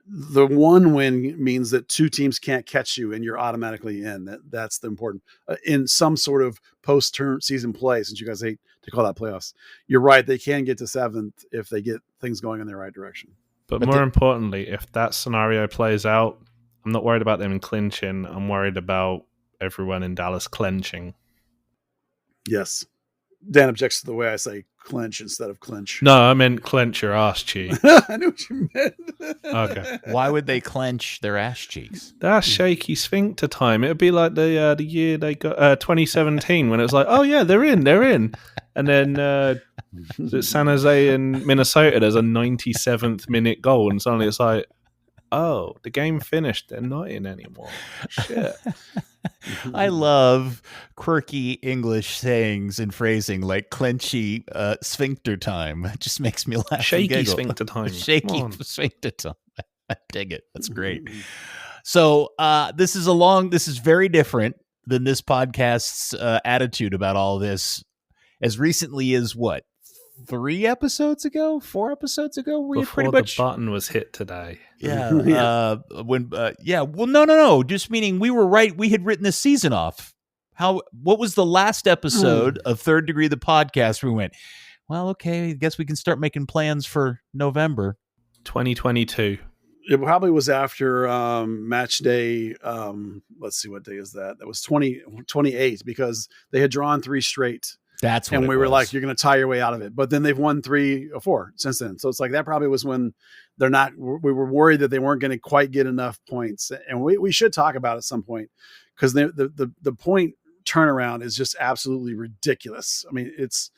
the 1 win means that 2 teams can't catch you and you're automatically in. That's the important in some sort of post-term season play, since you guys hate to call that playoffs. You're right. They can get to 7th if they get things going in the right direction. But more importantly, if that scenario plays out, I'm not worried about them clinching. I'm worried about everyone in Dallas clenching. Yes. Dan objects to the way I say clench instead of clinch. No, I meant clench your ass cheek. I knew what you meant. Okay. Why would they clench their ass cheeks? That's shaky sphincter time. It would be like the year they got 2017 when it was like, oh yeah, they're in. And then San Jose and Minnesota, there's a 97th minute goal, and suddenly it's like, oh, the game finished. They're not in anymore. Shit. I love quirky English sayings and phrasing like clenchy sphincter time. It just makes me laugh. Shaky sphincter time. Shaky sphincter time. I dig it. That's great. So this is very different than this podcast's attitude about all this. As recently as what? 4 episodes ago, we before pretty much the button was hit today. Yeah. Well, no. Just meaning we were right. We had written this season off. What was the last episode of Third Degree, the podcast? We went, well, okay, I guess we can start making plans for November 2022. It probably was after match day. Let's see, what day is that? That was 28 because they had drawn 3 straight. That's when we were like, you're going to tie your way out of it. But then they've won 3 or 4 since then. So it's like that probably was when we were worried that they weren't going to quite get enough points. And we should talk about it at some point because the point turnaround is just absolutely ridiculous. I mean, it's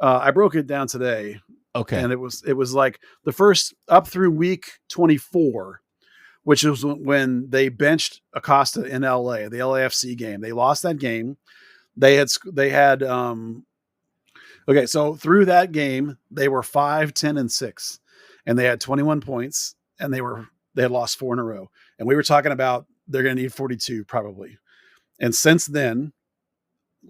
I broke it down today. Okay. And it was like the first up through week 24, which was when they benched Acosta in LA, the LAFC game. They lost that game. They had okay, so through that game, they were 5-10-6, and they had 21 points, and they had lost 4 in a row. And we were talking about they're going to need 42 probably. And since then,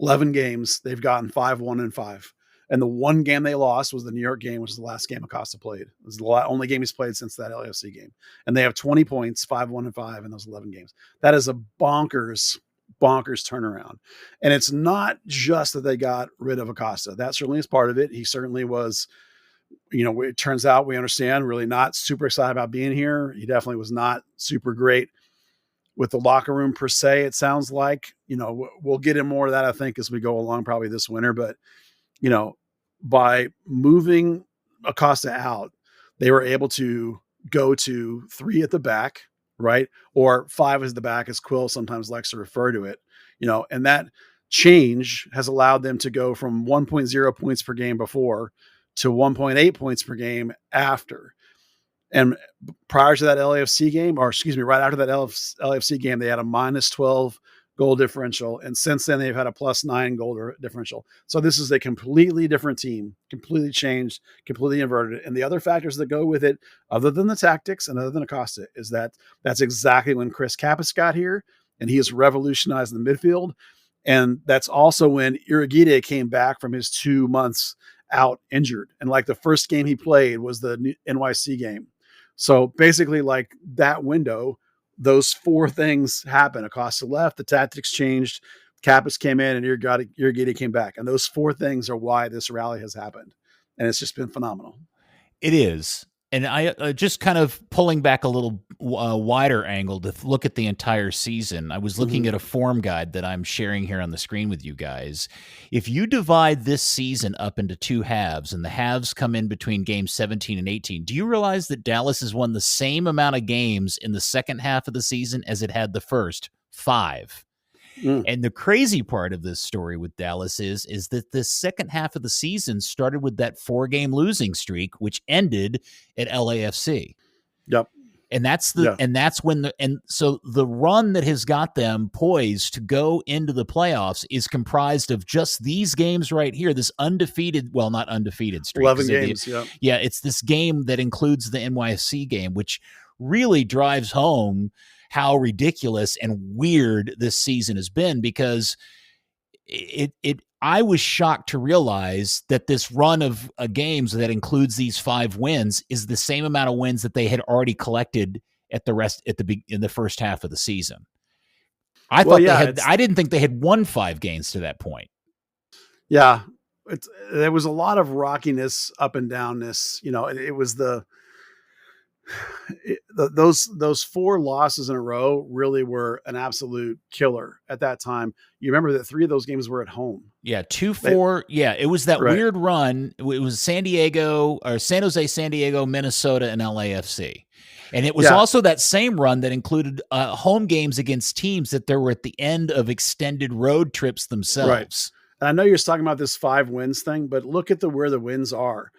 11 games, they've gotten 5-1-5. And the one game they lost was the New York game, which is the last game Acosta played. It was the only game he's played since that LAFC game. And they have 20 points, 5-1-5 in those 11 games. That is a bonkers turnaround. And it's not just that they got rid of Acosta. That certainly is part of it. He certainly was, it turns out, we understand, really not super excited about being here. He definitely was not super great with the locker room per se. It sounds like, we'll get in more of that, I think, as we go along, probably this winter. But, by moving Acosta out, they were able to go to 3 at the back, right? Or 5 as the back, as Quill sometimes likes to refer to it, and that change has allowed them to go from 1.0 points per game before to 1.8 points per game after. And prior to that LAFC game, right after that LAFC game, they had a -12 goal differential. And since then they've had a +9 goal differential. So this is a completely different team, completely changed, completely inverted. And the other factors that go with it, other than the tactics and other than Acosta, is that's exactly when Chris Kappas got here, and he has revolutionized the midfield. And that's also when Iragide came back from his 2 months out injured. And like the first game he played was the NYC game. So basically, like that window, those 4 things happened. Acosta left, the tactics changed, Kappas came in, and Iragide came back. And those 4 things are why this rally has happened. And it's just been phenomenal. It is. And I just kind of pulling back a little wider angle to look at the entire season. I was looking at a form guide that I'm sharing here on the screen with you guys. If you divide this season up into 2 halves, and the halves come in between games 17 and 18, do you realize that Dallas has won the same amount of games in the second half of the season as it had the first 5? And the crazy part of this story with Dallas is that the second half of the season started with that 4-game losing streak, which ended at LAFC. Yep. And so the run that has got them poised to go into the playoffs is comprised of just these games right here, this not undefeated streak. 11 games, yeah. It's this game that includes the NYC game, which really drives home how ridiculous and weird this season has been, because I was shocked to realize that this run of games that includes these 5 wins is the same amount of wins that they had already collected in the first half of the season. I didn't think they had won 5 games to that point. Yeah. There was a lot of rockiness, up and downness. It was those 4 losses in a row really were an absolute killer at that time. You remember that 3 of those games were at home. Yeah, 2-4. It was that weird run. It was San Jose, San Diego, Minnesota, and LAFC. And it was also that same run that included home games against teams that there were at the end of extended road trips themselves. Right. And I know you're talking about this 5 wins thing, but look at where the wins are.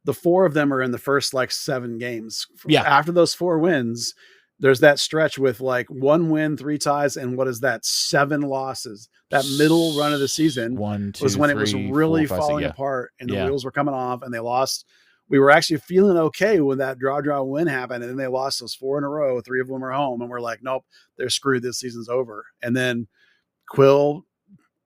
The 4 of them are in the first 7 games. After those 4 wins, there's that stretch with 1 win, 3 ties, and 7 losses. That middle run of the season was when it was really falling apart, and the wheels were coming off, and they lost. We were actually feeling okay when that draw win happened, and then they lost those 4 in a row. 3 of them are home, and we're like, nope, they're screwed. This season's over. And then Quill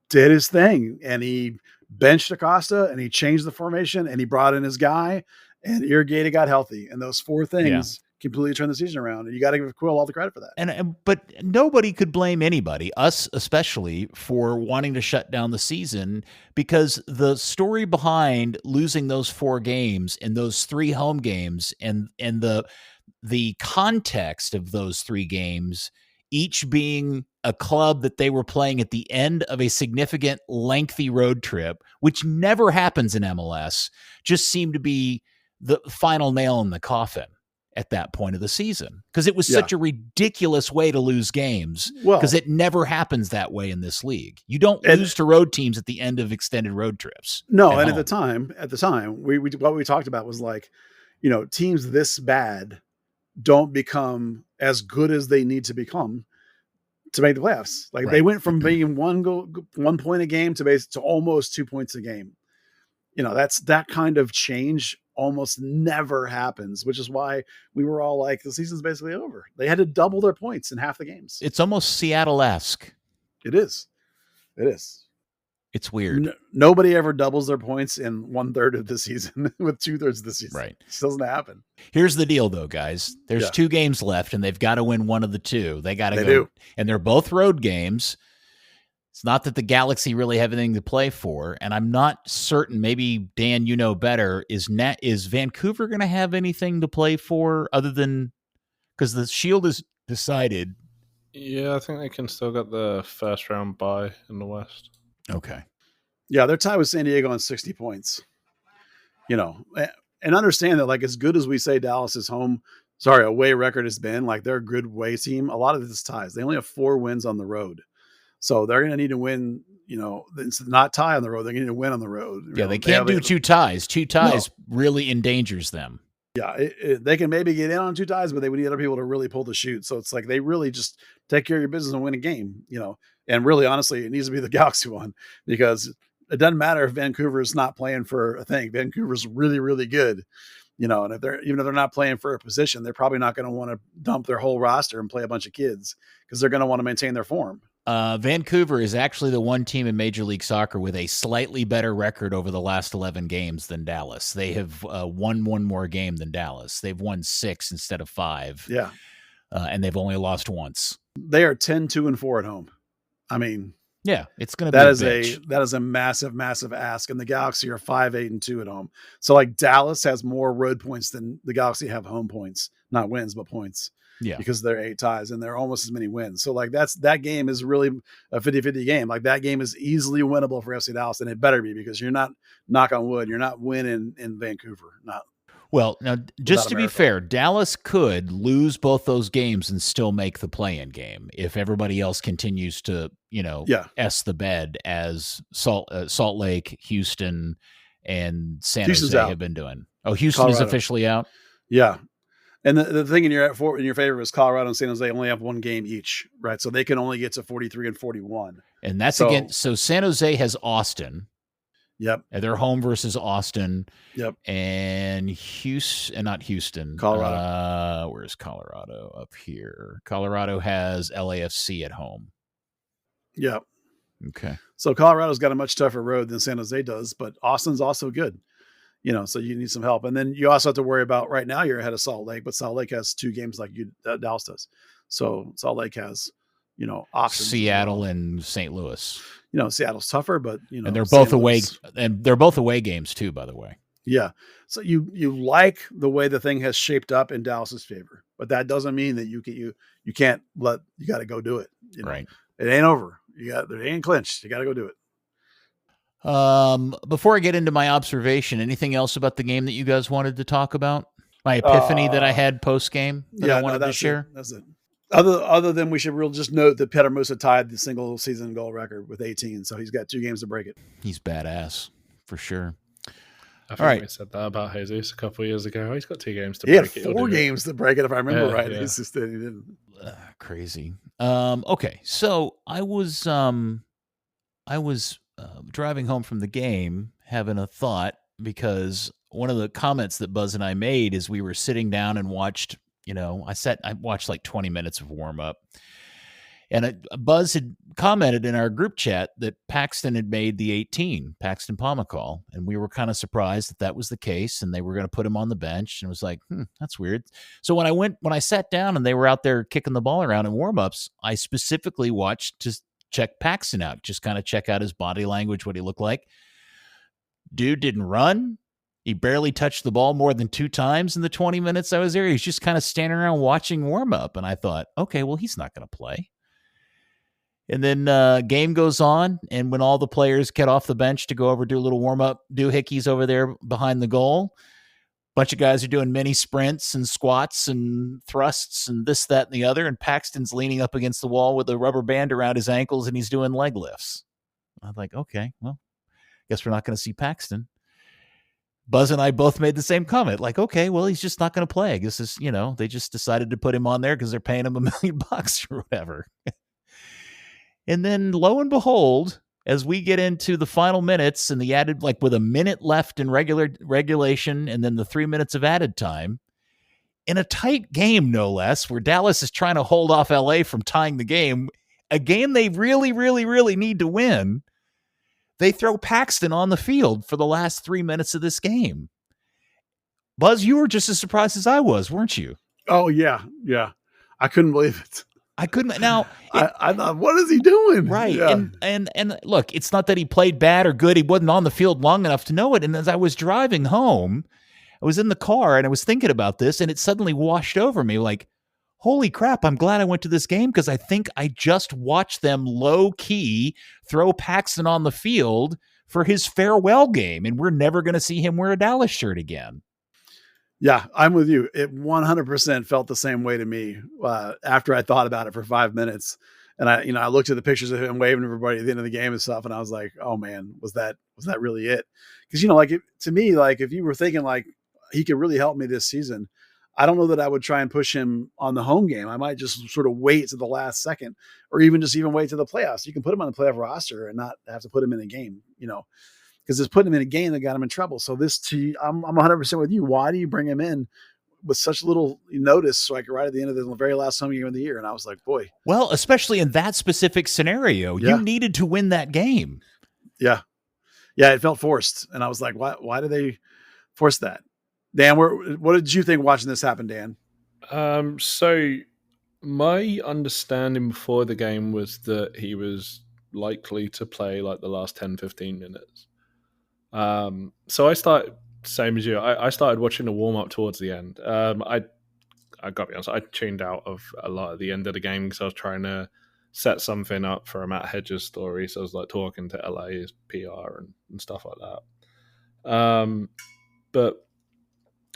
did his thing, and he benched Acosta, and he changed the formation, and he brought in his guy, and Iragide got healthy. And those 4 things completely turned the season around. And you got to give Quill all the credit for that. But nobody could blame anybody, us especially, for wanting to shut down the season, because the story behind losing those 4 games and those 3 home games and the context of those 3 games, each being a club that they were playing at the end of a significant, lengthy road trip, which never happens in MLS, just seemed to be the final nail in the coffin at that point of the season, because it was such a ridiculous way to lose games, because it never happens that way in this league. You don't lose to road teams at the end of extended road trips. No, and at the time, we what we talked about was teams this bad don't become as good as they need to become to make the playoffs. Like they went from being 1 point a game to almost 2 points a game. That's that kind of change almost never happens, which is why we were all like, the season's basically over. They had to double their points in half the games. It's almost Seattle-esque. It is. It's weird. Nobody ever doubles their points in 1/3 of the season with 2/3 of the season. Right. It doesn't happen. Here's the deal, though, guys. There's 2 games left, and they've got to win one of the 2. They got to go. Do. And they're both road games. It's not that the Galaxy really have anything to play for, and I'm not certain. Maybe, Dan, you know better. Is Vancouver going to have anything to play for other than because the Shield is decided? Yeah, I think they can still get the first round bye in the West. Okay. Yeah, they're tied with San Diego on 60 points. And understand that, like, as good as we say Dallas's away record has been, like, they're a good away team. A lot of this ties. They only have 4 wins on the road. So they're going to need to win, it's not tie on the road. They're going to need to win on the road. Yeah, they can't do 2 ties. 2 ties really endangers them. Yeah, they can maybe get in on 2 ties, but they would need other people to really pull the shoot. So it's like they really just take care of your business and win a game, And really, honestly, it needs to be the Galaxy one because it doesn't matter if Vancouver is not playing for a thing. Vancouver's really, really good, and even if they're not playing for a position, they're probably not going to want to dump their whole roster and play a bunch of kids because they're going to want to maintain their form. Vancouver is actually the one team in Major League Soccer with a slightly better record over the last 11 games than Dallas. They have won 1 more game than Dallas. They've won 6 instead of 5. Yeah. And they've only lost once. They are 10-2-4 at home. I mean, yeah, it's going to be that is a massive, massive ask. And the Galaxy are 5-8-2 at home. So like Dallas has more road points than the Galaxy have home points, not wins, but points. Yeah. Because they're 8 ties and they're almost as many wins. So like that game is really a 50-50 game. Like that game is easily winnable for FC Dallas, and it better be because you're not, knock on wood, you're not winning in Vancouver. Well, now just to be fair, Dallas could lose both those games and still make the play-in game if everybody else continues to, S the bed as Salt Lake, Houston, and San Jose have been doing. Oh, Houston Colorado is officially out? Yeah. And the thing in your favor is Colorado and San Jose only have 1 game each, right? So they can only get to 43 and 41. And that's so San Jose has Austin. Yep. And they're home versus Austin. Yep. And not Houston. Colorado. Where's Colorado? Up here. Colorado has LAFC at home. Yep. Okay. So Colorado's got a much tougher road than San Jose does, but Austin's also good. So you need some help. And then you also have to worry about right now you're ahead of Salt Lake, but Salt Lake has 2 games like Dallas does. So Salt Lake has, options. Seattle and St. Louis. Seattle's tougher, but and they're both away, and they're both away games too, by the way. Yeah. So you like the way the thing has shaped up in Dallas's favor, but that doesn't mean that you got to go do it. Right. It ain't over. It ain't clinched. You got to go do it. Before I get into my observation, anything else about the game that you guys wanted to talk about? My epiphany that I had post game that I wanted to share. That's it. Other than we should really just note that Peter Musa tied the single season goal record with 18, so he's got 2 games to break it. He's badass for sure. I think we said that about Jesus a couple of years ago. He's got 2 games to break it. He had 4 games to break it, if I remember right. Yeah. He didn't. Crazy. Okay, so I was driving home from the game having a thought because one of the comments that Buzz and I made is we were sitting down and watched, I watched like 20 minutes of warm up, and Buzz had commented in our group chat that Paxton had made the 18, Paxton Pomacall, and we were kind of surprised that was the case, and they were going to put him on the bench, and it was like, that's weird. So when I sat down and they were out there kicking the ball around in warm-ups, I specifically watched to check Paxton out, just kind of check out his body language, what he looked like. Dude didn't run. He barely touched the ball more than 2 times in the 20 minutes I was there. He's just kind of standing around watching warm up. And I thought, okay, well, he's not going to play. And then game goes on. And when all the players get off the bench to go over, do a little warm up, doohickeys over there behind the goal, bunch of guys are doing mini sprints and squats and thrusts and this, that, and the other. And Paxton's leaning up against the wall with a rubber band around his ankles and he's doing leg lifts. I'm like, okay, well, guess we're not going to see Paxton. Buzz and I both made the same comment. Like, okay, well, he's just not going to play. This is, they just decided to put him on there because they're paying him $1 million or whatever. And then lo and behold, as we get into the final minutes and the added, like with a minute left in regulation and then the 3 minutes of added time, in a tight game, no less, where Dallas is trying to hold off LA from tying the game, a game they really, really, really need to win, they throw Paxton on the field for the last 3 minutes of this game. Buzz, you were just as surprised as I was, weren't you? Oh, yeah. Yeah. I couldn't believe it. I couldn't. Now, I thought, what is he doing? Right. Yeah. And look, it's not that he played bad or good. He wasn't on the field long enough to know it. And as I was driving home, I was in the car and I was thinking about this, and it suddenly washed over me like, holy crap, I'm glad I went to this game because I think I just watched them low-key throw Paxton on the field for his farewell game, and we're never going to see him wear a Dallas shirt again. Yeah, I'm with you. It 100% felt the same way to me after I thought about it for 5 minutes. And I looked at the pictures of him waving to everybody at the end of the game and stuff, and I was like, oh man, was that really it? Because, to me, like if you were thinking like he could really help me this season, I don't know that I would try and push him on the home game. I might just sort of wait to the last second, or even wait to the playoffs. You can put him on the playoff roster and not have to put him in a game, because it's putting him in a game that got him in trouble. So I'm 100% with you. Why do you bring him in with such little notice, like right at the end of the very last home game of the year? And I was like, boy. Well, especially in that specific scenario, you needed to win that game. Yeah. Yeah, it felt forced. And I was like, why do they force that? Dan, what did you think watching this happen, Dan? So my understanding before the game was that he was likely to play like the last 10, 15 minutes. So I started, same as you, I started watching the warm-up towards the end. I got to be honest, I tuned out of a lot at the end of the game because I was trying to set something up for a Matt Hedges story. So I was like talking to LA's PR and stuff like that. But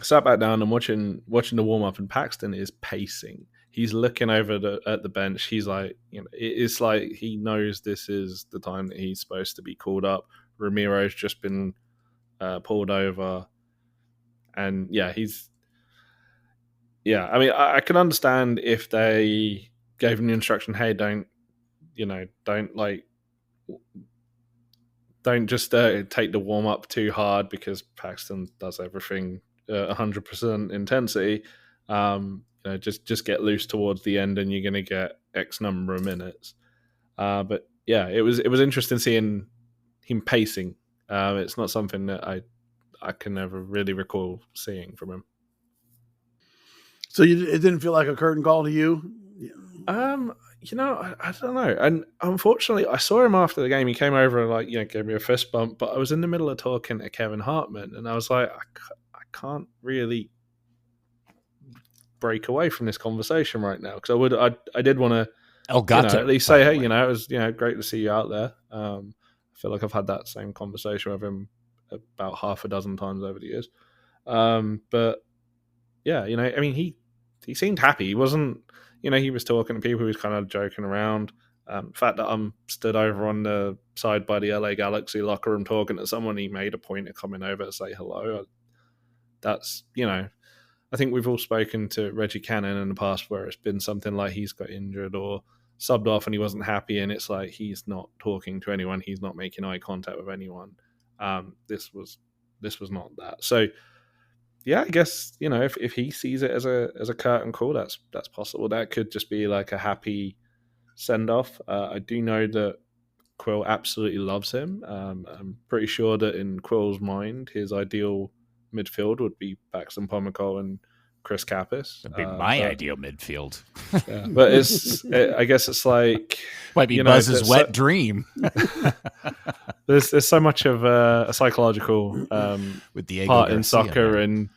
sat back down and watching the warm up, and Paxton is pacing. He's looking over at the bench. He's like, it's like he knows this is the time that he's supposed to be called up. Ramiro's just been pulled over, and I mean, I can understand if they gave him the instruction, hey, don't just take the warm up too hard because Paxton does everything 100% intensity. Just get loose towards the end, and you're going to get X number of minutes. But yeah, it was interesting seeing him pacing. It's not something that I can never really recall seeing from him. So it didn't feel like a curtain call to you? I don't know. And unfortunately, I saw him after the game. He came over and gave me a fist bump, but I was in the middle of talking to Kevin Hartman, and I was like, I can't really break away from this conversation right now, because I did want to at least say, hey, it was great to see you out there. I feel like I've had that same conversation with him about half a dozen times over the years. But yeah, I mean, he seemed happy. He wasn't, he was talking to people. He was kind of joking around. The fact that I'm stood over on the side by the LA Galaxy locker room talking to someone, he made a point of coming over to say hello. That's, I think we've all spoken to Reggie Cannon in the past where it's been something like he's got injured or subbed off and he wasn't happy, and it's like he's not talking to anyone, he's not making eye contact with anyone. This was not that. So yeah, I guess if he sees it as a curtain call, that's possible. That could just be like a happy send off. I do know that Quill absolutely loves him. I'm pretty sure that in Quill's mind, his ideal midfield would be Paxton Pomykal and Chris Kappus. That'd be my ideal midfield. Yeah, but I guess it's like might be Buzz's wet dream. There's so much of a psychological with the part in soccer, and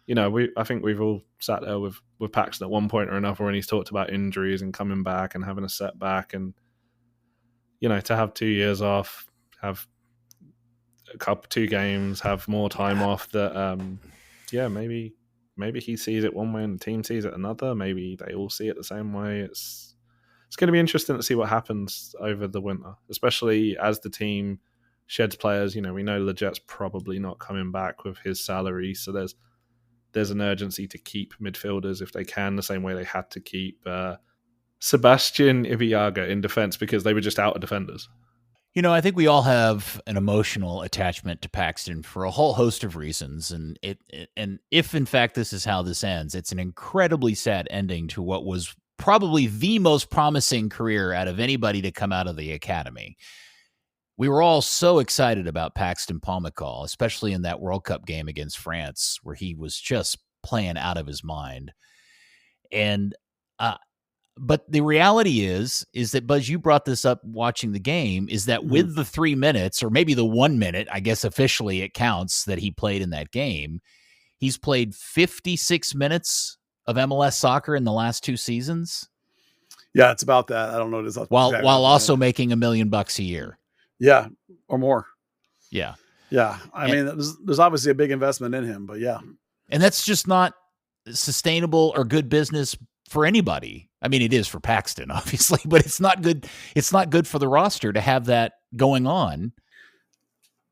I think we've all sat there with Paxton at one point or another when he's talked about injuries and coming back and having a setback, and to have 2 years off, have two games, have more time off. That maybe he sees it one way and the team sees it another. Maybe they all see it the same way. It's going to be interesting to see what happens over the winter, especially as the team sheds players. We know Leget's probably not coming back with his salary, so there's an urgency to keep midfielders if they can, the same way they had to keep Sebastian Iviaga in defense because they were just out of defenders. I think we all have an emotional attachment to Paxton for a whole host of reasons, and if in fact this is how this ends, it's an incredibly sad ending to what was probably the most promising career out of anybody to come out of the academy. We were all so excited about Paxton Pomykal, especially in that World Cup game against France, where he was just playing out of his mind. And but the reality is that, Buzz, you brought this up watching the game, is that with the 3 minutes, or maybe the 1 minute, I guess officially it counts, that he played in that game, he's played 56 minutes of MLS soccer in the last 2 seasons. Yeah, it's about that. I don't know. While also making $1 million a year. Yeah, or more. Yeah. Yeah. I mean, there's obviously a big investment in him, but yeah. And that's just not sustainable or good business for anybody. I mean, it is for Paxton, obviously, but it's not good. It's not good for the roster to have that going on.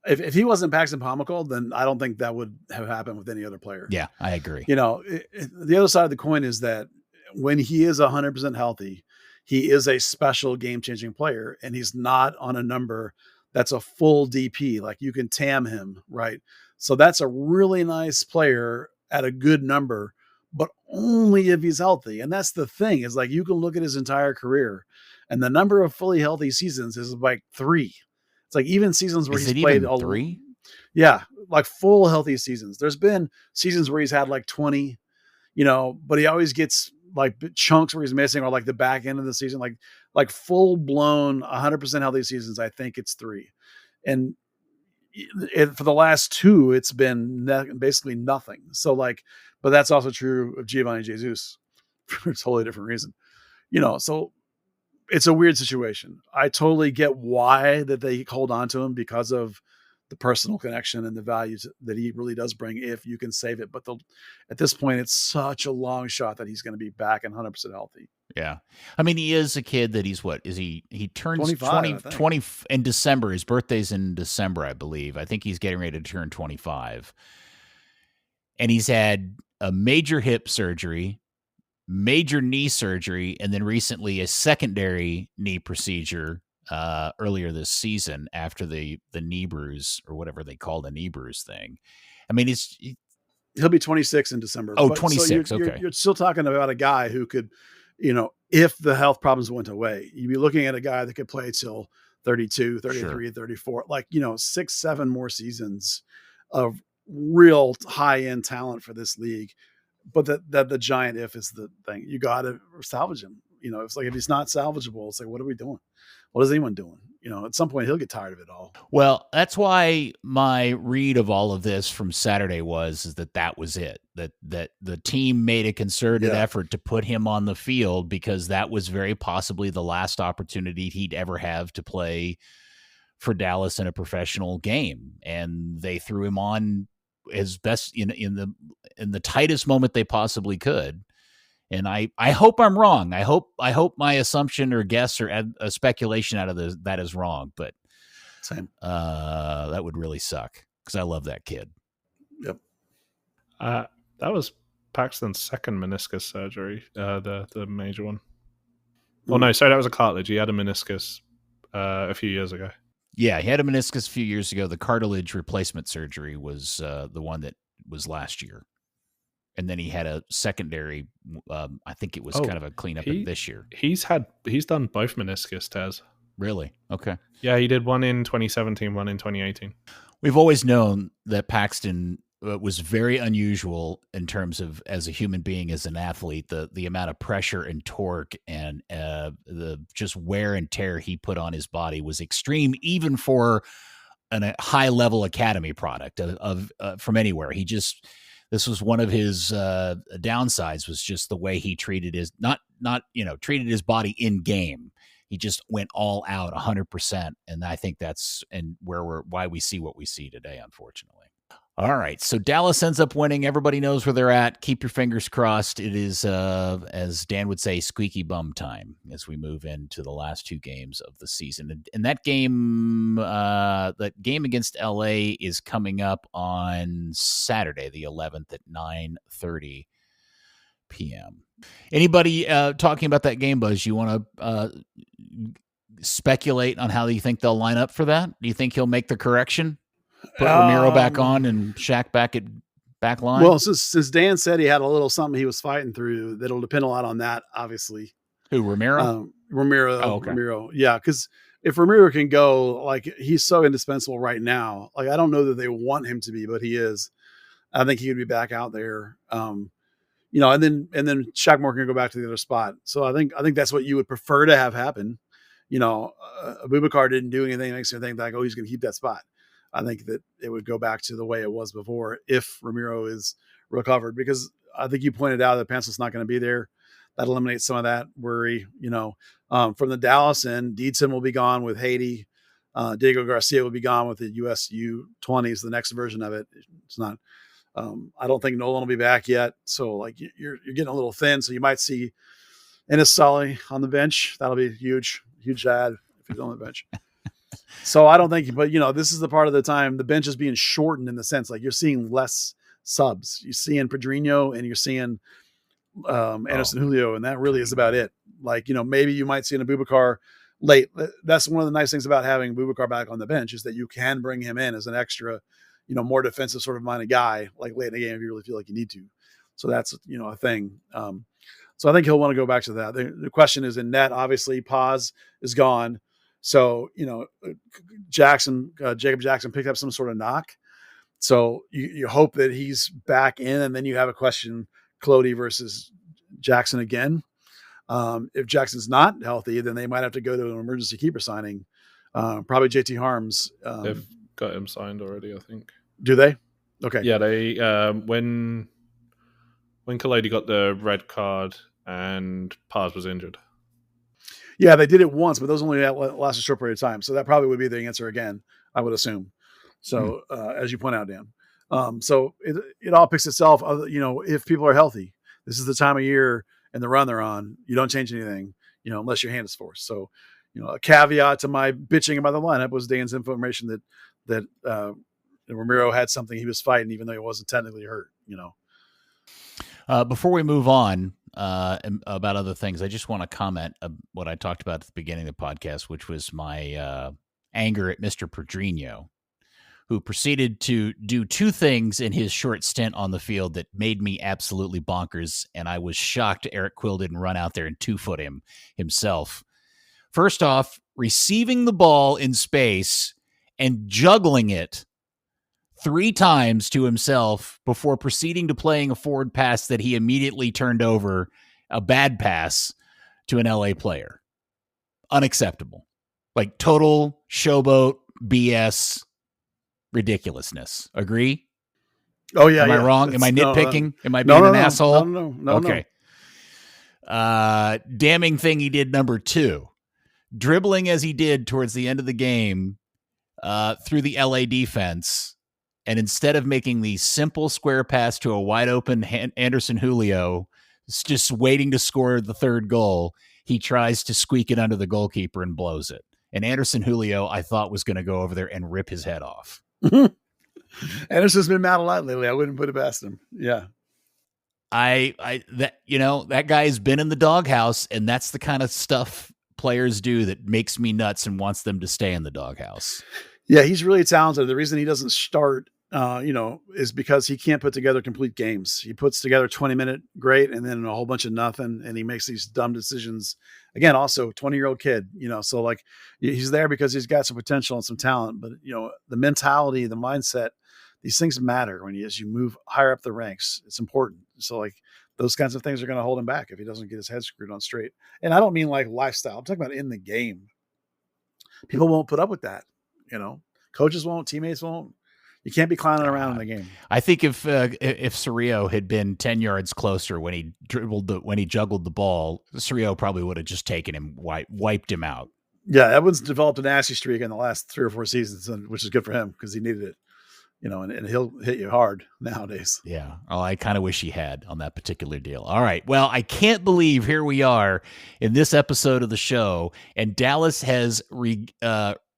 If he wasn't Paxton Pomykal, then I don't think that would have happened with any other player. Yeah, I agree. The other side of the coin is that when he is 100% healthy, he is a special game-changing player, and he's not on a number that's a full DP. Like, you can TAM him, right? So that's a really nice player at a good number, but only if he's healthy. And that's the thing, is like, you can look at his entire career, and the number of fully healthy seasons is like 3. It's like even seasons where he's played 3. Yeah, like full healthy seasons. There's been seasons where he's had like 20, but he always gets like chunks where he's missing, or like the back end of the season, like full blown 100% healthy seasons. I think it's 3. And for the last 2, it's been basically nothing. So but that's also true of Giovanni Jesus for a totally different reason, so it's a weird situation. I totally get why that they hold on to him, because of the personal connection and the values that he really does bring, if you can save it. But at this point, it's such a long shot that he's going to be back and 100% healthy. Yeah. I mean, he is a kid that he turns 20 in December. His birthday's in December, I believe. I think he's getting ready to turn 25. And he's had a major hip surgery, major knee surgery, and then recently a secondary knee procedure earlier this season after the knee bruise, or whatever they call the knee bruise thing. I mean, he'll be 26 in December. Oh, 26. So okay. You're still talking about a guy who could, if the health problems went away, you'd be looking at a guy that could play till 32, 33, sure. 34, 6, 7 more seasons of real high-end talent for this league. But that the giant if is the thing. You got to salvage him. It's like, if he's not salvageable, it's like, what are we doing? What is anyone doing? At some point he'll get tired of it all. Well, that's why my read of all of this from Saturday is that was it. That the team made a concerted effort to put him on the field, because that was very possibly the last opportunity he'd ever have to play for Dallas in a professional game. And they threw him on as best in the tightest moment they possibly could. And I hope I'm wrong. I hope my assumption or guess or a speculation out of that is wrong. But same. That would really suck, because I love that kid. Yep. That was Paxton's second meniscus surgery, the major one. Well, no, sorry, that was a cartilage. He had a meniscus a few years ago. Yeah, he had a meniscus a few years ago. The cartilage replacement surgery was the one that was last year. And then he had a secondary, I think it was kind of a cleanup this year. He's done both meniscus tears. Really? Okay. Yeah, he did one in 2017, one in 2018. We've always known that Paxton was very unusual in terms of, as a human being, as an athlete, the amount of pressure and torque and the just wear and tear he put on his body was extreme, even for a high level academy product from anywhere. This was one of his downsides, was just the way he treated his treated his body in game. He just went all out 100%. And I think that's why we see what we see today, unfortunately. All right. So Dallas ends up winning. Everybody knows where they're at. Keep your fingers crossed. It is, as Dan would say, squeaky bum time as we move into the last two games of the season. And that game against LA is coming up on Saturday, the 11th at 9:30 p.m. Anybody talking about that game, Buzz? You want to speculate on how you think they'll line up for that? Do you think he'll make the correction? Put Ramiro back on and Shaq back at back line? Well, since Dan said he had a little something he was fighting through, that'll depend a lot on that, obviously. Who, Ramiro? Ramiro. Oh, okay. Ramiro. Yeah, because if Ramiro can go, like, he's so indispensable right now. Like, I don't know that they want him to be, but he is. I think he would be back out there. And then Shaq Moore can go back to the other spot. So I think that's what you would prefer to have happen. Abubakar didn't do anything that makes me think like, oh, he's going to keep that spot. I think that it would go back to the way it was before if Ramiro is recovered, because I think you pointed out that Pencil's not going to be there. That eliminates some of that worry, from the Dallas end. Deedson will be gone with Haiti. Diego Garcia will be gone with the USU 20s, the next version of it. It's not, I don't think Nolan will be back yet. So like you're getting a little thin. So you might see Ennis Sully on the bench. That'll be huge add if he's on the bench. So I don't think, but this is the part of the time the bench is being shortened in the sense like you're seeing less subs. You're seeing Pedrinho and you're seeing Anderson Julio, and that really is about it. Like, maybe you might see an Abubakar late. That's one of the nice things about having Abubakar back on the bench is that you can bring him in as an extra, more defensive sort of minded guy, like late in the game if you really feel like you need to. So that's, a thing. So I think he'll want to go back to that. The question is in net, obviously Paz is gone. So, Jacob Jackson picked up some sort of knock. So you hope that he's back in, and then you have a question, Clody versus Jackson again. If Jackson's not healthy, then they might have to go to an emergency keeper signing. Probably JT Harms. They've got him signed already, I think. Do they? Okay. Yeah, they when Clody got the red card and Paz was injured. Yeah, they did it once, but those only last a short period of time. So that probably would be the answer again, I would assume. So as you point out, Dan. So it all picks itself. If people are healthy, this is the time of year and the run they're on. You don't change anything, unless your hand is forced. So, a caveat to my bitching about the lineup was Dan's information that Ramiro had something he was fighting, even though he wasn't technically hurt. Before we move on about other things, I just want to comment what I talked about at the beginning of the podcast, which was my anger at Mr. Pedrinho, who proceeded to do two things in his short stint on the field that made me absolutely bonkers, and I was shocked Eric Quill didn't run out there and 2-foot him himself. First off, receiving the ball in space and juggling it 3 times to himself before proceeding to playing a forward pass that he immediately turned over, a bad pass, to an LA player. Unacceptable. Like total showboat, BS, ridiculousness. Agree? Oh, yeah. Am I wrong? Am I nitpicking? Am I being an asshole? No. Okay. Damning thing he did number 2. Dribbling as he did towards the end of the game through the LA defense, and instead of making the simple square pass to a wide open Anderson Julio, just waiting to score the third goal, he tries to squeak it under the goalkeeper and blows it. And Anderson Julio, I thought, was going to go over there and rip his head off. Anderson's been mad a lot lately. I wouldn't put it past him. Yeah. That guy's been in the doghouse, and that's the kind of stuff players do that makes me nuts and wants them to stay in the doghouse. Yeah, he's really talented. The reason he doesn't start, is because he can't put together complete games. He puts together 20-minute great and then a whole bunch of nothing, and he makes these dumb decisions. Again, also 20-year-old kid, so like he's there because he's got some potential and some talent, but the mentality, the mindset, these things matter as you move higher up the ranks. It's important. So like those kinds of things are going to hold him back if he doesn't get his head screwed on straight. And I don't mean like lifestyle. I'm talking about in the game. People won't put up with that. Coaches won't, teammates won't. You can't be clowning around in the game. I think if Cerrillo had been 10 yards closer when he juggled the ball, Cerrillo probably would have just taken him, wiped him out. Yeah, Edwards developed a nasty streak in the last 3 or 4 seasons, which is good for him because he needed it. and he'll hit you hard nowadays. Yeah. Oh, I kind of wish he had on that particular deal. All right. Well, I can't believe here we are in this episode of the show, and Dallas has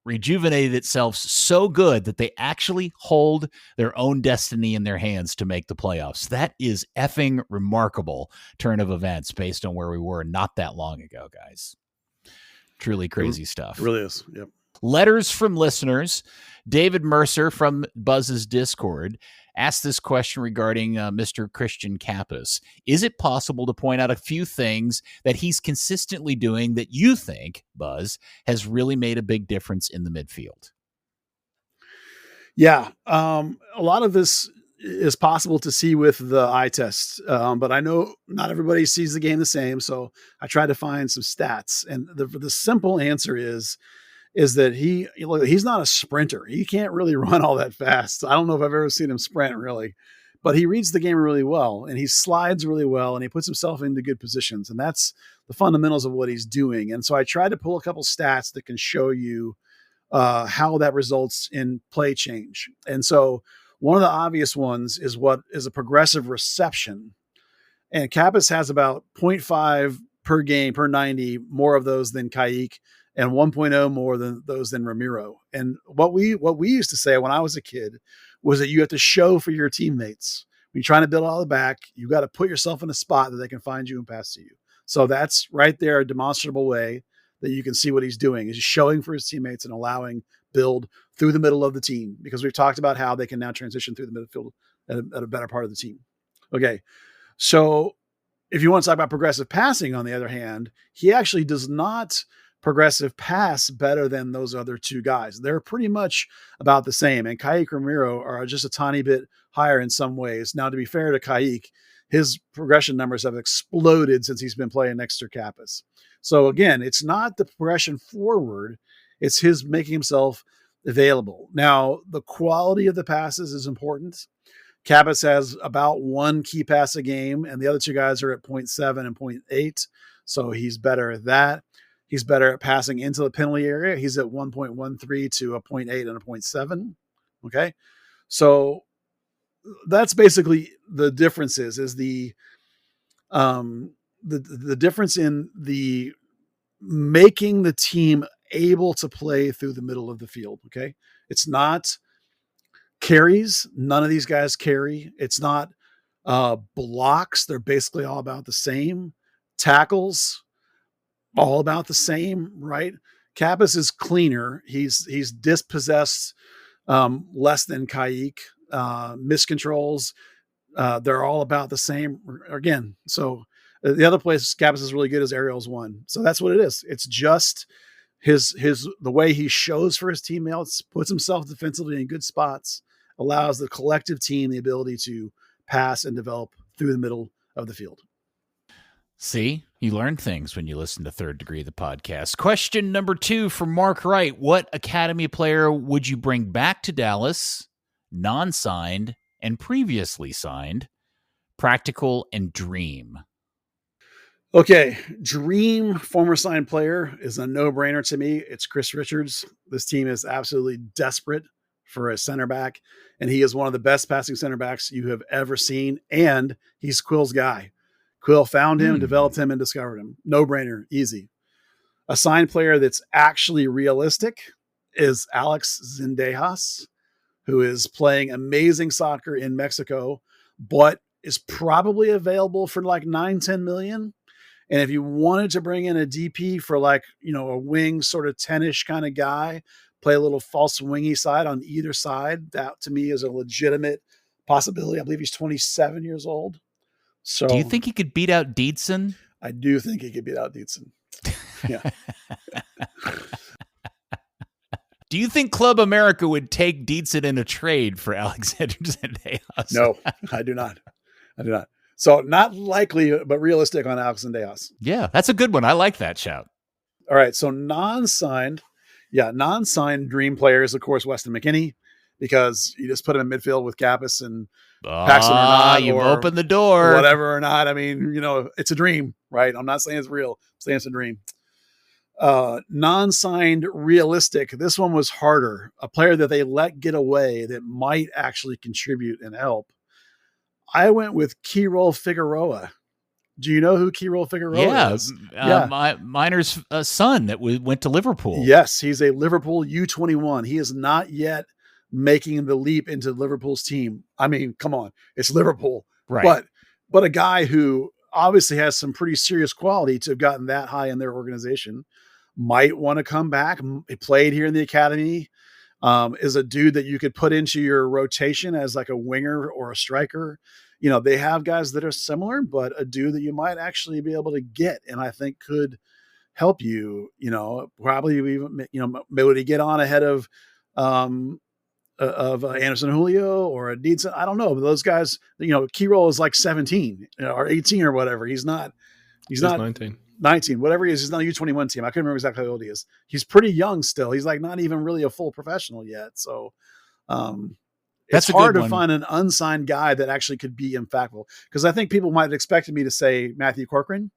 rejuvenated itself so good that they actually hold their own destiny in their hands to make the playoffs. That is effing remarkable turn of events based on where we were not that long ago, guys. Truly crazy stuff. It really is. Yep. Letters from listeners. David Mercer from Buzz's Discord asked this question regarding Mr. Christian Kappas. Is it possible to point out a few things that he's consistently doing that you think, Buzz, has really made a big difference in the midfield? Yeah. A lot of this is possible to see with the eye test, but I know not everybody sees the game the same, so I tried to find some stats. And the simple answer is that he's not a sprinter. He can't really run all that fast. I don't know if I've ever seen him sprint really, but he reads the game really well, and he slides really well, and he puts himself into good positions. And that's the fundamentals of what he's doing. And so I tried to pull a couple stats that can show you how that results in play change. And so one of the obvious ones is what is a progressive reception. And Kappas has about 0.5 per game, per 90, more of those than Kayik, and 1.0 more than those than Ramiro. And what we used to say when I was a kid was that you have to show for your teammates. When you're trying to build all the back, you got to put yourself in a spot that they can find you and pass to you. So that's right there, a demonstrable way that you can see what he's doing is showing for his teammates and allowing build through the middle of the team, because we've talked about how they can now transition through the midfield at a better part of the team. Okay. So if you want to talk about progressive passing, on the other hand, he actually does not progressive pass better than those other two guys. They're pretty much about the same. And Kayik Ramiro are just a tiny bit higher in some ways. Now, to be fair to Kayik, his progression numbers have exploded since he's been playing next to Kappas. So again, it's not the progression forward, it's his making himself available. Now, the quality of the passes is important. Kappas has about one key pass a game, and the other two guys are at 0.7 and 0.8. So he's better at that. He's better at passing into the penalty area. He's at 1.13 to a 0.8 and a 0.7. Okay. So that's basically the differences, is the difference in the making the team able to play through the middle of the field. Okay. It's not carries. None of these guys carry. It's not blocks. They're basically all about the same. Tackles, all about the same, right? Kappas is cleaner. He's dispossessed less than Kayik. Miscontrols, they're all about the same again. So the other place Kappas is really good is aerials one. So that's what it is. It's just the way he shows for his teammates, puts himself defensively in good spots, allows the collective team the ability to pass and develop through the middle of the field. See, you learn things when you listen to Third Degree, the podcast. Question number 2 from Mark Wright. What academy player would you bring back to Dallas, non-signed and previously signed, practical and dream? Okay, dream former signed player is a no-brainer to me. It's Chris Richards. This team is absolutely desperate for a center back, and he is one of the best passing center backs you have ever seen, and he's Quill's guy. Quill found him, developed him, and discovered him. No-brainer, easy. A signed player that's actually realistic is Alex Zendejas, who is playing amazing soccer in Mexico, but is probably available for like 9-10 million. And if you wanted to bring in a DP for like, a wing sort of 10-ish kind of guy, play a little false wingy side on either side, that to me is a legitimate possibility. I believe he's 27 years old. So, do you think he could beat out Dietzen? I do think he could beat out Dietzen. Yeah. Do you think Club America would take Dietzen in a trade for Alexander Zendejas? No, I do not. So not likely, but realistic on Alex Zendejas. Yeah, that's a good one. I like that shout. All right. So non-signed dream players, of course, Weston McKennie, because you just put him in midfield with Kappas and Paxton or not. You've opened the door. Whatever or not. I mean, it's a dream, right? I'm not saying it's real. I'm saying it's a dream. Non-signed realistic. This one was harder. A player that they let get away that might actually contribute and help. I went with Kirol Figueroa. Do you know who Kirol Figueroa is? Miner's son that went to Liverpool. Yes, he's a Liverpool U21. He is not yet making the leap into Liverpool's team. I mean, come on, it's Liverpool, right? But a guy who obviously has some pretty serious quality to have gotten that high in their organization might want to come back. He played here in the academy. Is a dude that you could put into your rotation as like a winger or a striker. You know, they have guys that are similar, but a dude that you might actually be able to get, and I think could help you, you know, probably even, you know, maybe get on ahead of Anderson Julio or a Deedson. I don't know, but those guys, you know, Kirol is like 17 or 18 or whatever. He's not 19, whatever he is. He's not a U21 team. I couldn't remember exactly how old he is. He's pretty young still. He's like not even really a full professional yet. So, it's hard to find an unsigned guy that actually could be impactful, because I think people might have expected me to say Matthew Corcoran,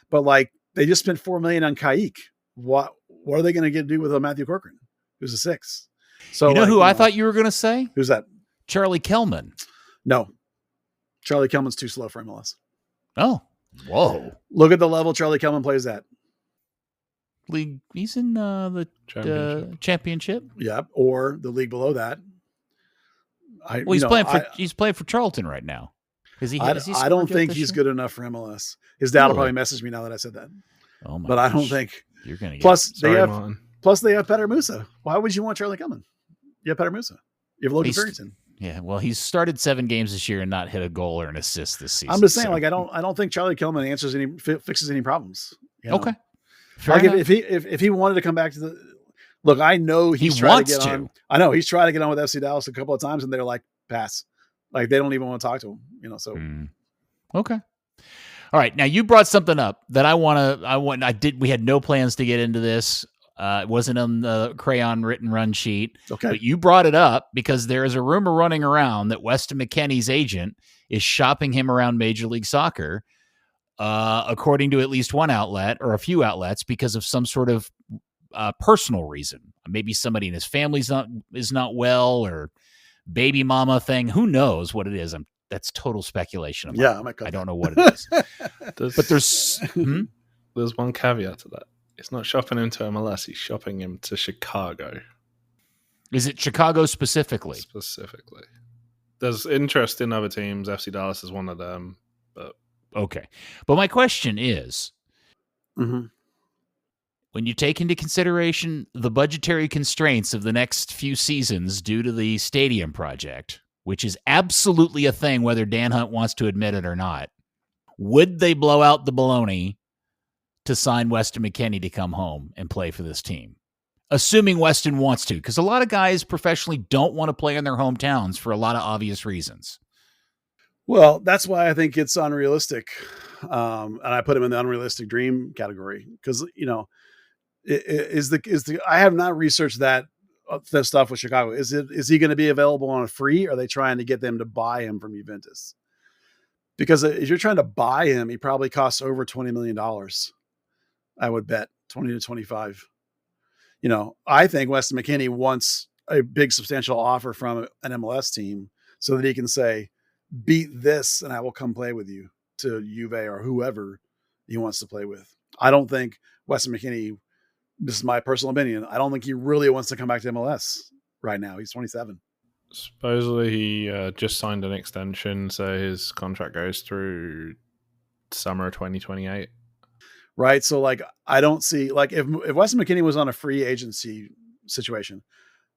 but like they just spent $4 million on Kaique. What are they going to do with a Matthew Corcoran, who's a 6? So you know who I thought you were going to say? Who's that? Charlie Kellman. No, Charlie Kellman's too slow for MLS. Oh, whoa! Look at the level Charlie Kellman plays at. League. He's in the championship. Yeah, or the league below that. He's playing for Charlton right now. I don't think he's good enough for MLS. His dad will probably message me now that I said that. Oh my! But I don't think you're going to get. Plus they have Petter Musa. Why would you want Charlie Kellman? You have Petter Musa. You have Logan Ferguson. Yeah, well, he's started 7 games this year and not hit a goal or an assist this season. I'm just saying, like, I don't think Charlie Kellman fixes any problems. You know? Okay. Like if he wanted to come back to the look, I know he's trying to get on. I know he's trying to get on with FC Dallas a couple of times, and they're like, pass. Like they don't even want to talk to him. You know, so okay. All right. Now you brought something up that we had no plans to get into this. It wasn't on the crayon written run sheet. Okay. But you brought it up because there is a rumor running around that Weston McKennie's agent is shopping him around Major League Soccer, according to at least one outlet or a few outlets, because of some sort of personal reason. Maybe somebody in his family is not well, or baby mama thing. Who knows what it is? That's total speculation. I don't know what it is. But there's one caveat to that. It's not shopping him to MLS. He's shopping him to Chicago. Is it Chicago specifically? Specifically. There's interest in other teams. FC Dallas is one of them. But okay. But my question is, when you take into consideration the budgetary constraints of the next few seasons due to the stadium project, which is absolutely a thing whether Dan Hunt wants to admit it or not, would they blow out the baloney to sign Weston McKennie to come home and play for this team? Assuming Weston wants to, because a lot of guys professionally don't want to play in their hometowns for a lot of obvious reasons. Well, that's why I think it's unrealistic. And I put him in the unrealistic dream category because, you know, I have not researched that stuff with Chicago. Is he going to be available on a free? Or are they trying to get them to buy him from Juventus? Because if you're trying to buy him, he probably costs over $20 million. I would bet 20 to 25. You know, I think Weston McKennie wants a big substantial offer from an MLS team so that he can say, beat this and I will come play with you to Juve or whoever he wants to play with. I don't think Weston McKennie, this is my personal opinion, I don't think he really wants to come back to MLS right now. He's 27. Supposedly he just signed an extension, so his contract goes through summer 2028. Right. So like, I don't see, like if Weston McKennie was on a free agency situation,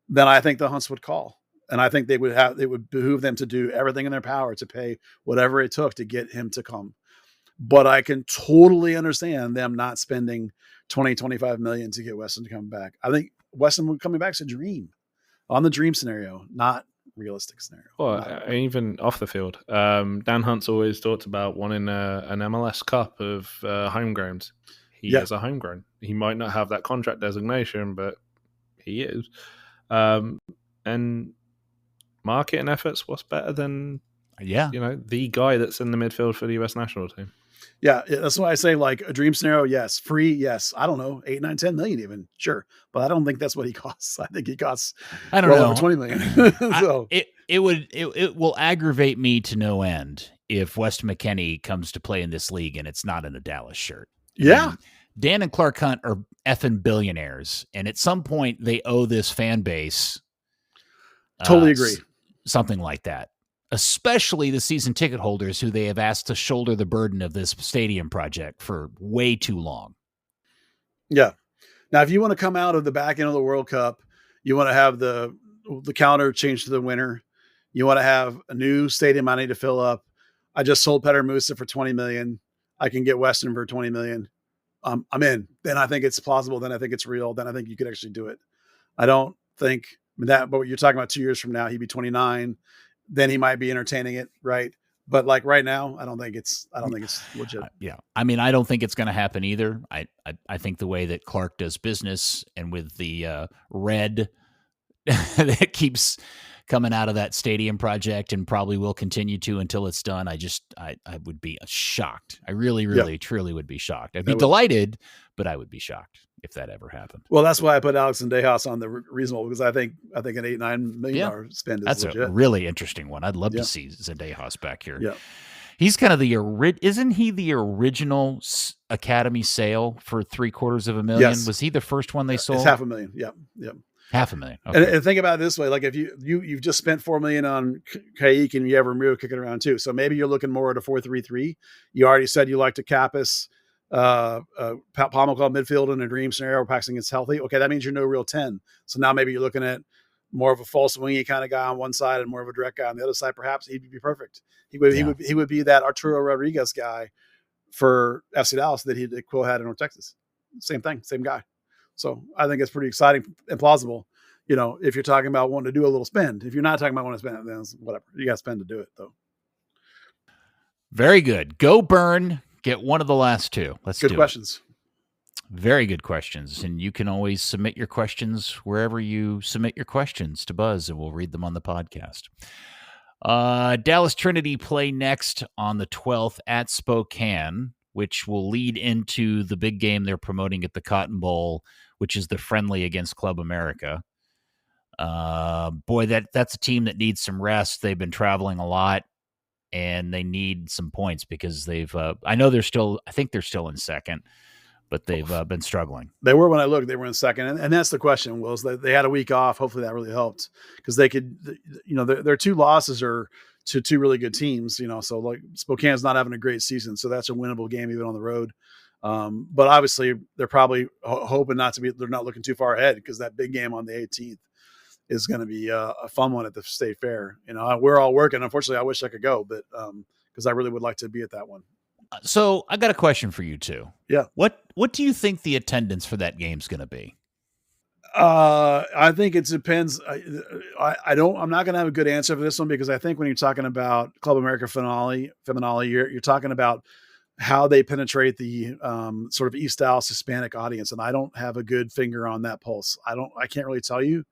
then I think the Hunts would call. And I think it would behoove them to do everything in their power to pay whatever it took to get him to come. But I can totally understand them not spending 25 million to get Weston to come back. I think Weston coming back is a dream on the dream scenario, not realistic scenario. Well, even off the field, Dan Hunt's always talked about wanting an MLS Cup of homegrowns. He is a homegrown. He might not have that contract designation, but he is. And marketing efforts, what's better than the guy that's in the midfield for the US national team? Yeah, that's why I say like a dream scenario. Yes, free. Yes, I don't know, 8, 9, 10 million even. Sure, but I don't think that's what he costs. I think he costs. I don't know, over 20 million. So it will aggravate me to no end if West McKinney comes to play in this league and it's not in a Dallas shirt. Yeah. I mean, Dan and Clark Hunt are effing billionaires, and at some point they owe this fan base. Totally agree. Something like that, especially the season ticket holders who they have asked to shoulder the burden of this stadium project for way too long. Yeah. Now, if you want to come out of the back end of the World Cup, you want to have the calendar change to the winter. You want to have a new stadium I need to fill up. I just sold Petter Musa for $20 million. I can get Weston for $20 million. I'm in. Then I think it's plausible. Then I think it's real. Then I think you could actually do it. I don't think that, but you're talking about 2 years from now, he'd be 29. Then he might be entertaining it. Right. But like right now, I don't think it's legit. Yeah. I mean, I don't think it's going to happen either. I think the way that Clark does business and with the red that keeps coming out of that stadium project and probably will continue to until it's done, I would be shocked. I really, truly would be shocked. I'd be delighted, but I would be shocked if that ever happened. Well, that's why I put Alex Zendejas on the reasonable, because I think an $8-9 million spend is legit. That's a really interesting one. I'd love to see Zendejas back here. Yeah. He's kind of isn't he the original Academy sale for $750,000? Yes. Was he the first one they sold? It's $500,000. Yeah. Yeah. $500,000. Okay. And think about it this way: like if you've just spent $4 million on Kaique and you have Ramirez kicking around too, so maybe you're looking more at a 4-3-3. You already said you like to Kappas, Palmacall midfield in a dream scenario where Paxton gets healthy. Okay, that means you're no real 10. So now maybe you're looking at more of a false wingy kind of guy on one side and more of a direct guy on the other side. Perhaps he'd be perfect. He would be that Arturo Rodriguez guy for FC Dallas that Quill had in North Texas. Same thing, same guy. So I think it's pretty exciting and plausible. You know, if you're talking about wanting to do a little spend. If you're not talking about wanting to spend, then it's whatever. You got to spend to do it, though. Very good. Go Burn. Get one of the last two. Let's do it. Good questions. Very good questions. And you can always submit your questions wherever you submit your questions to Buzz, and we'll read them on the podcast. Dallas Trinity play next on the 12th at Spokane, which will lead into the big game they're promoting at the Cotton Bowl, which is the friendly against Club America. Boy, that's a team that needs some rest. They've been traveling a lot, and they need some points because they've. I think they're still in second, but they've been struggling. They were when I looked. They were in second, and that's the question. Was they had a week off? Hopefully, that really helped because they could. You know, their two losses are to two really good teams. You know, so like Spokane's not having a great season, so that's a winnable game even on the road. But obviously, they're probably hoping not to be. They're not looking too far ahead because that big game on the 18th is going to be a fun one at the State Fair. You know, we're all working. Unfortunately, I wish I could go, but because I really would like to be at that one. So I got a question for you too. Yeah. What do you think the attendance for that game's going to be? I think it depends. I'm not going to have a good answer for this one because I think when you're talking about Club America finale, you're talking about how they penetrate the sort of East Dallas Hispanic audience. And I don't have a good finger on that pulse. I can't really tell you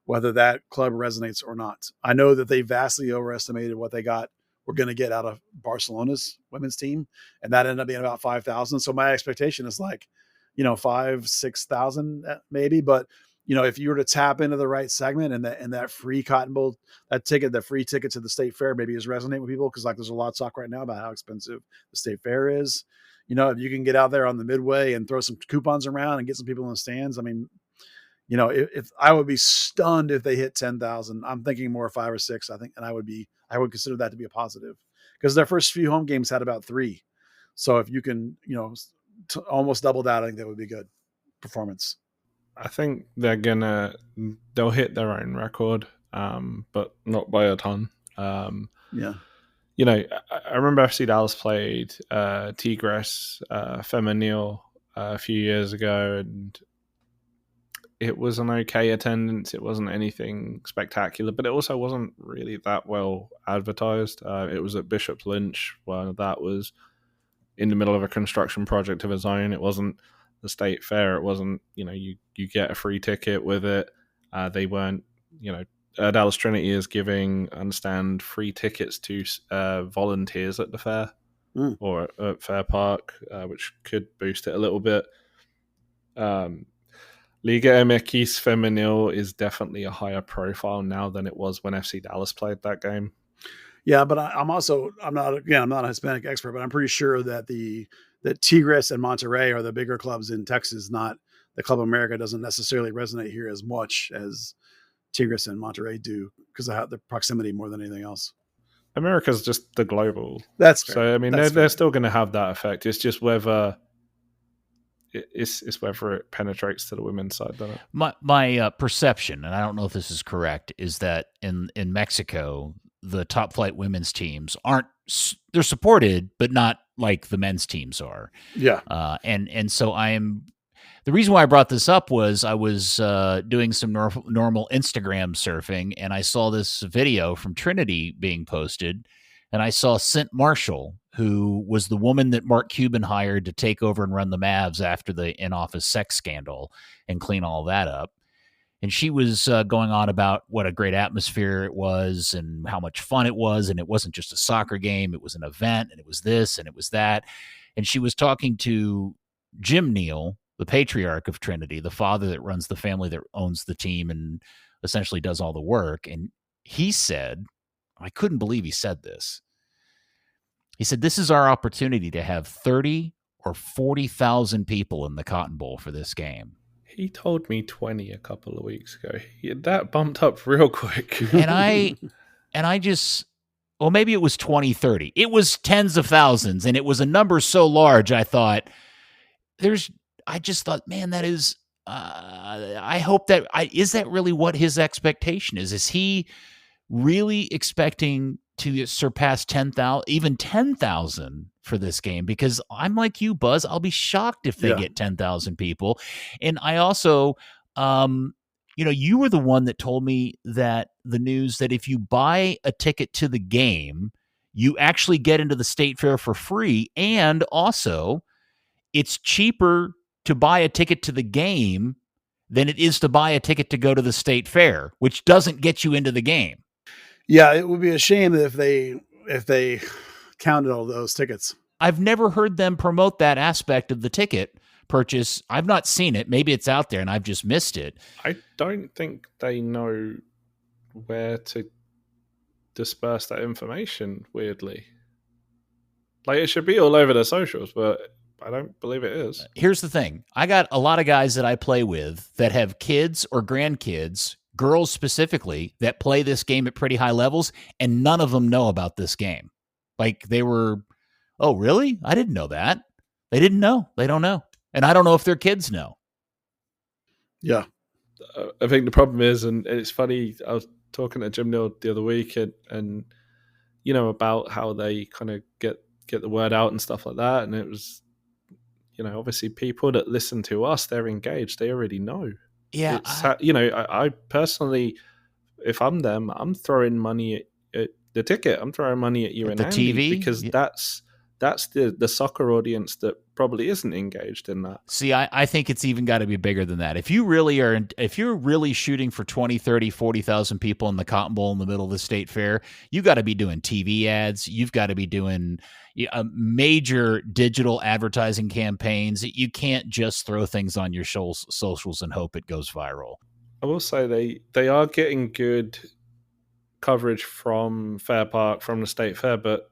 whether that club resonates or not. I know that they vastly overestimated what we're going to get out of Barcelona's women's team. And that ended up being about 5,000. So my expectation is 5,000-6,000 maybe. But, if you were to tap into the right segment and that free Cotton Bowl, the free ticket to the State Fair maybe is resonate with people. Cause there's a lot of talk right now about how expensive the State Fair is. If you can get out there on the midway and throw some coupons around and get some people in the stands. I mean, if I would be stunned if they hit 10,000, I'm thinking more 5 or 6, I think. And I would consider that to be a positive because their first few home games had about 3. So if you can, almost double that, I think that would be good performance. I think they'll hit their own record, but not by a ton. Yeah. I remember FC Dallas played Tigres Femenil a few years ago, and it was an okay attendance. It wasn't anything spectacular, but it also wasn't really that well advertised. It was at Bishop Lynch, where that was in the middle of a construction project of its own. It wasn't the State Fair. It wasn't, you get a free ticket with it. They weren't, Dallas Trinity is giving, I understand, free tickets to volunteers at the fair. or at Fair Park, which could boost it a little bit. Liga MX Femenil is definitely a higher profile now than it was when FC Dallas played that game. Yeah, but I'm not a Hispanic expert, but I'm pretty sure that that Tigres and Monterrey are the bigger clubs in Texas, not the Club America doesn't necessarily resonate here as much as Tigres and Monterrey do because of the proximity more than anything else. America's just the global. That's fair. So I mean they're still going to have that effect. It's just whether it's whether it penetrates to the women's side, doesn't it? My perception, and I don't know if this is correct, is that in Mexico, the top flight women's teams they're supported, but not like the men's teams are. Yeah. And so the reason why I brought this up was I was doing some normal Instagram surfing, and I saw this video from Trinity being posted, and I saw Cint Marshall, who was the woman that Mark Cuban hired to take over and run the Mavs after the in-office sex scandal and clean all that up. And she was going on about what a great atmosphere it was and how much fun it was. And it wasn't just a soccer game. It was an event, and it was this and it was that. And she was talking to Jim Neal, the patriarch of Trinity, the father that runs the family that owns the team and essentially does all the work. And he said, I couldn't believe he said this. He said, this is our opportunity to have 30 or 40,000 people in the Cotton Bowl for this game. He told me 20 a couple of weeks ago. That bumped up real quick. And I just, well, maybe it was 20, 30. It was tens of thousands, and it was a number so large, I just thought, man, that is, I hope that, is that really what his expectation is? Is he really expecting to surpass 10,000, even 10,000 for this game? Because I'm like you, Buzz, I'll be shocked if they get 10,000 people. And I also, you were the one that told me that the news that if you buy a ticket to the game, you actually get into the State Fair for free. And also it's cheaper to buy a ticket to the game than it is to buy a ticket to go to the State Fair, which doesn't get you into the game. Yeah, it would be a shame if they counted all those tickets. I've never heard them promote that aspect of the ticket purchase. I've not seen it. Maybe it's out there and I've just missed it. I don't think they know where to disperse that information, weirdly. Like, it should be all over their socials, but I don't believe it is. Here's the thing. I got a lot of guys that I play with that have kids or grandkids, girls specifically, that play this game at pretty high levels, and none of them know about this game. Like, they were, oh, really? I didn't know that. They didn't know. They don't know. And I don't know if their kids know. Yeah. I think the problem is, and it's funny, I was talking to Jim Neal the other week and about how they kind of get the word out and stuff like that. And it was, obviously people that listen to us, they're engaged. They already know. Yeah. I personally, if I'm them, I'm throwing money at the ticket. I'm throwing money at you and the Andy TV because that's the soccer audience that probably isn't engaged in that. See, I think it's even got to be bigger than that. If you're really shooting for 20, 30, 40,000 people in the Cotton Bowl in the middle of the State Fair, you got to be doing TV ads. You've got to be doing major digital advertising campaigns. You can't just throw things on your socials and hope it goes viral. I will say they are getting good coverage from Fair Park, from the State Fair, but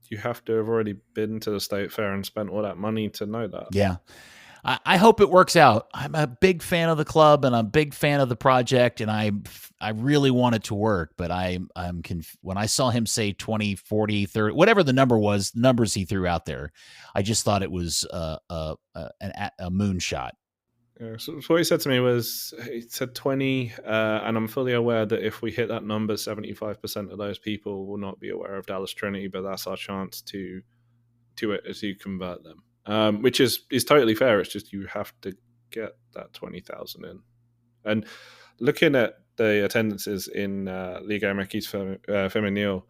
you have to have already been to the State Fair and spent all that money to know that. Yeah. I hope it works out. I'm a big fan of the club and I'm a big fan of the project, and I really want it to work, but when I saw him say 20, 40, 30, whatever the number was, the numbers he threw out there, I just thought it was a moonshot. Yeah, so what he said to me was, he said 20, and I'm fully aware that if we hit that number, 75% of those people will not be aware of Dallas Trinity, but that's our chance to convert them, which is totally fair. It's just you have to get that 20,000 in. And looking at the attendances in Liga MX Femenil,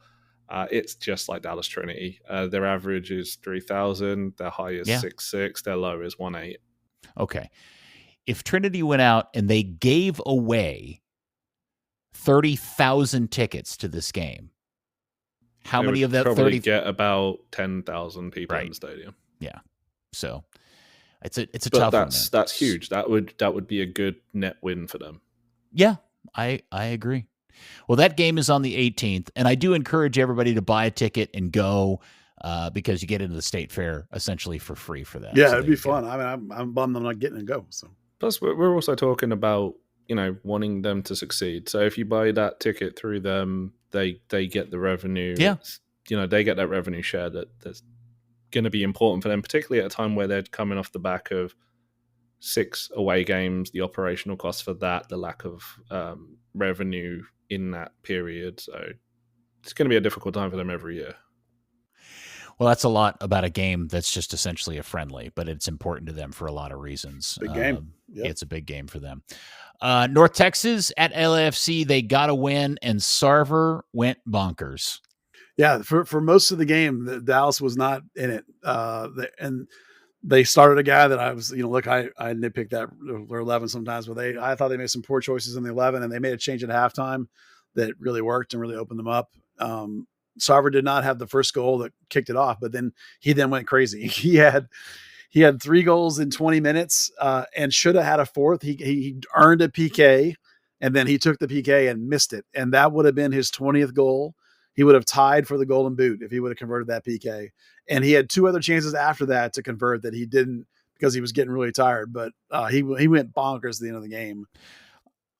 it's just like Dallas Trinity. Their average is 3,000, their high is 6,600, their low is 1,800. Okay. If Trinity went out and they gave away 30,000 tickets to this game, how many of that 30 get about 10,000 people right. in the stadium. Yeah. So it's a tough one. That's huge. That would be a good net win for them. Yeah, I agree. Well, that game is on the 18th, and I do encourage everybody to buy a ticket and go because you get into the State Fair essentially for free for that. Yeah, so it'd be fun. I mean, I'm bummed I'm not getting to go. So plus, we're also talking about wanting them to succeed. So if you buy that ticket through them, they get the revenue. Yeah, they get that revenue share that's going to be important for them, particularly at a time where they're coming off the back of 6 away games, the operational costs for that, the lack of revenue in that period. So it's going to be a difficult time for them every year. Well, that's a lot about a game that's just essentially a friendly, but it's important to them for a lot of reasons. Big game. Yep. It's a big game for them. North Texas at LAFC, they got a win, and Sarver went bonkers. Yeah, for most of the game, Dallas was not in it. And they started a guy that I was, look, I nitpick that or 11 sometimes, but I thought they made some poor choices in the 11, and they made a change at halftime that really worked and really opened them up. Sarver did not have the first goal that kicked it off, but then he went crazy. He had 3 goals in 20 minutes and should have had a fourth. He earned a PK, and then he took the PK and missed it. And that would have been his 20th goal. He would have tied for the golden boot if he would have converted that PK. And he had 2 other chances after that to convert that he didn't because he was getting really tired. But he went bonkers at the end of the game.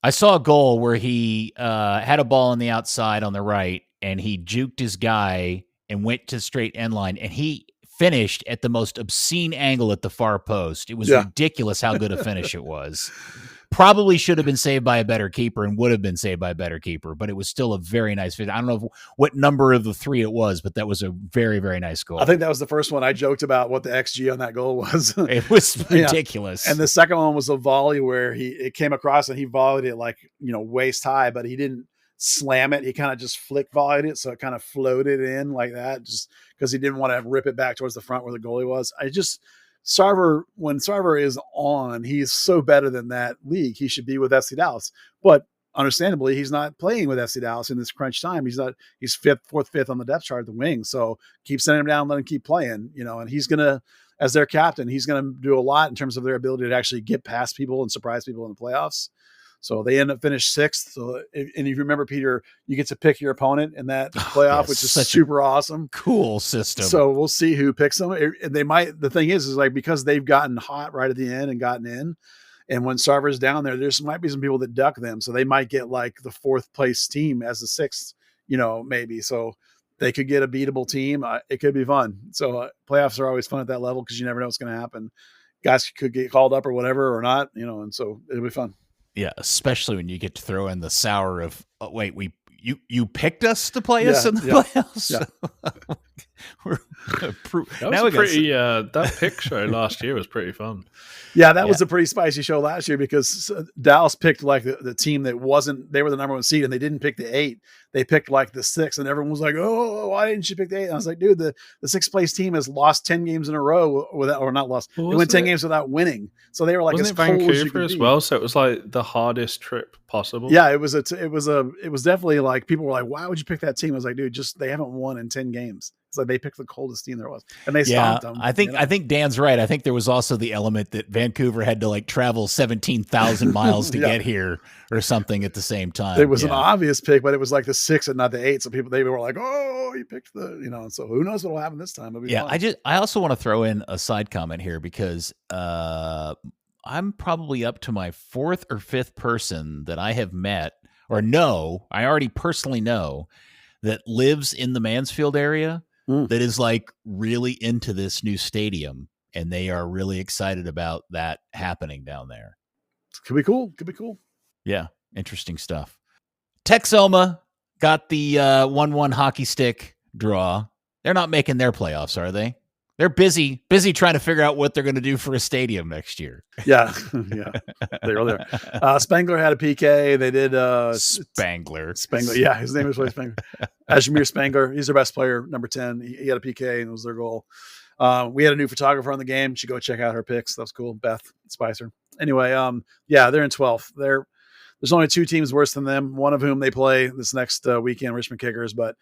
I saw a goal where he had a ball on the outside on the right, and he juked his guy and went to straight end line, and he finished at the most obscene angle at the far post. It was ridiculous how good a finish it was. Probably should have been saved by a better keeper and would have been saved by a better keeper, but it was still a very nice finish. I don't know what number of the 3 it was, but that was a very, very nice goal. I think that was the first one. I joked about what the XG on that goal was. It was ridiculous. And the second one was a volley where it came across and he volleyed it like, waist high, but he didn't slam it. He kind of just flick volleyed it. So it kind of floated in like that just because he didn't want to rip it back towards the front where the goalie was. Sarver, when Sarver is on, he's so better than that league. He should be with FC Dallas, but understandably, he's not playing with FC Dallas in this crunch time. He's 4th, 5th on the depth chart at the wing. So keep sending him down, let him keep playing, and he's going to, as their captain, he's going to do a lot in terms of their ability to actually get past people and surprise people in the playoffs. So they end up finished 6th. So, and if you remember, Peter, you get to pick your opponent in that playoff, which is super awesome. Cool system. So we'll see who picks them. They might. The thing is like because they've gotten hot right at the end and gotten in, and when Sarver's down there, might be some people that duck them. So they might get like the 4th place team as the 6th, maybe. So they could get a beatable team. It could be fun. So playoffs are always fun at that level because you never know what's going to happen. Guys could get called up or whatever or not, and so it'll be fun. Yeah, especially when you get to throw in the sour of, you picked us to play us in the playoffs. Yeah. That pick show last year was pretty fun. Yeah, that was a pretty spicy show last year because Dallas picked like the team that wasn't. They were the number 1 seed, and they didn't pick the 8. They picked like the 6, and everyone was like, "Oh, why didn't you pick the 8?" And I was like, "Dude, the 6th place team has lost 10 games in a row without, or not lost. They went 10 games without winning, so they were like wasn't as cold Vancouver as you could as be. well. So it was like the hardest trip possible. Yeah, it was definitely like people were like, "Why would you pick that team?" I was like, "Dude, they haven't won in 10 games." It's like they picked the coldest team there was, and they stomped them. I think Dan's right. I think there was also the element that Vancouver had to like travel 17,000 miles to get here or something at the same time. It was an obvious pick, but it was like the 6 and not the 8. So they were like, "Oh, you picked the," So who knows what will happen this time? Fun. I also want to throw in a side comment here because I'm probably up to my 4th or 5th person that I have met or know. I already personally know that lives in the Mansfield area. That is like really into this new stadium, and they are really excited about that happening down there. Could be cool. Yeah, interesting stuff. Texoma got the 1-1 hockey stick draw. They're not making their playoffs, are they? They're busy trying to figure out what they're going to do for a stadium next year. Yeah. They really are. Spangler had a PK. They did Spangler. Yeah, his name is Spangler. Ashmir Spangler. He's their best player, number 10. He had a PK, and it was their goal. We had a new photographer on the game. You should go check out her pics. That was cool. Beth Spicer. Anyway, they're in 12th. There's only 2 teams worse than them, one of whom they play this next weekend, Richmond Kickers, but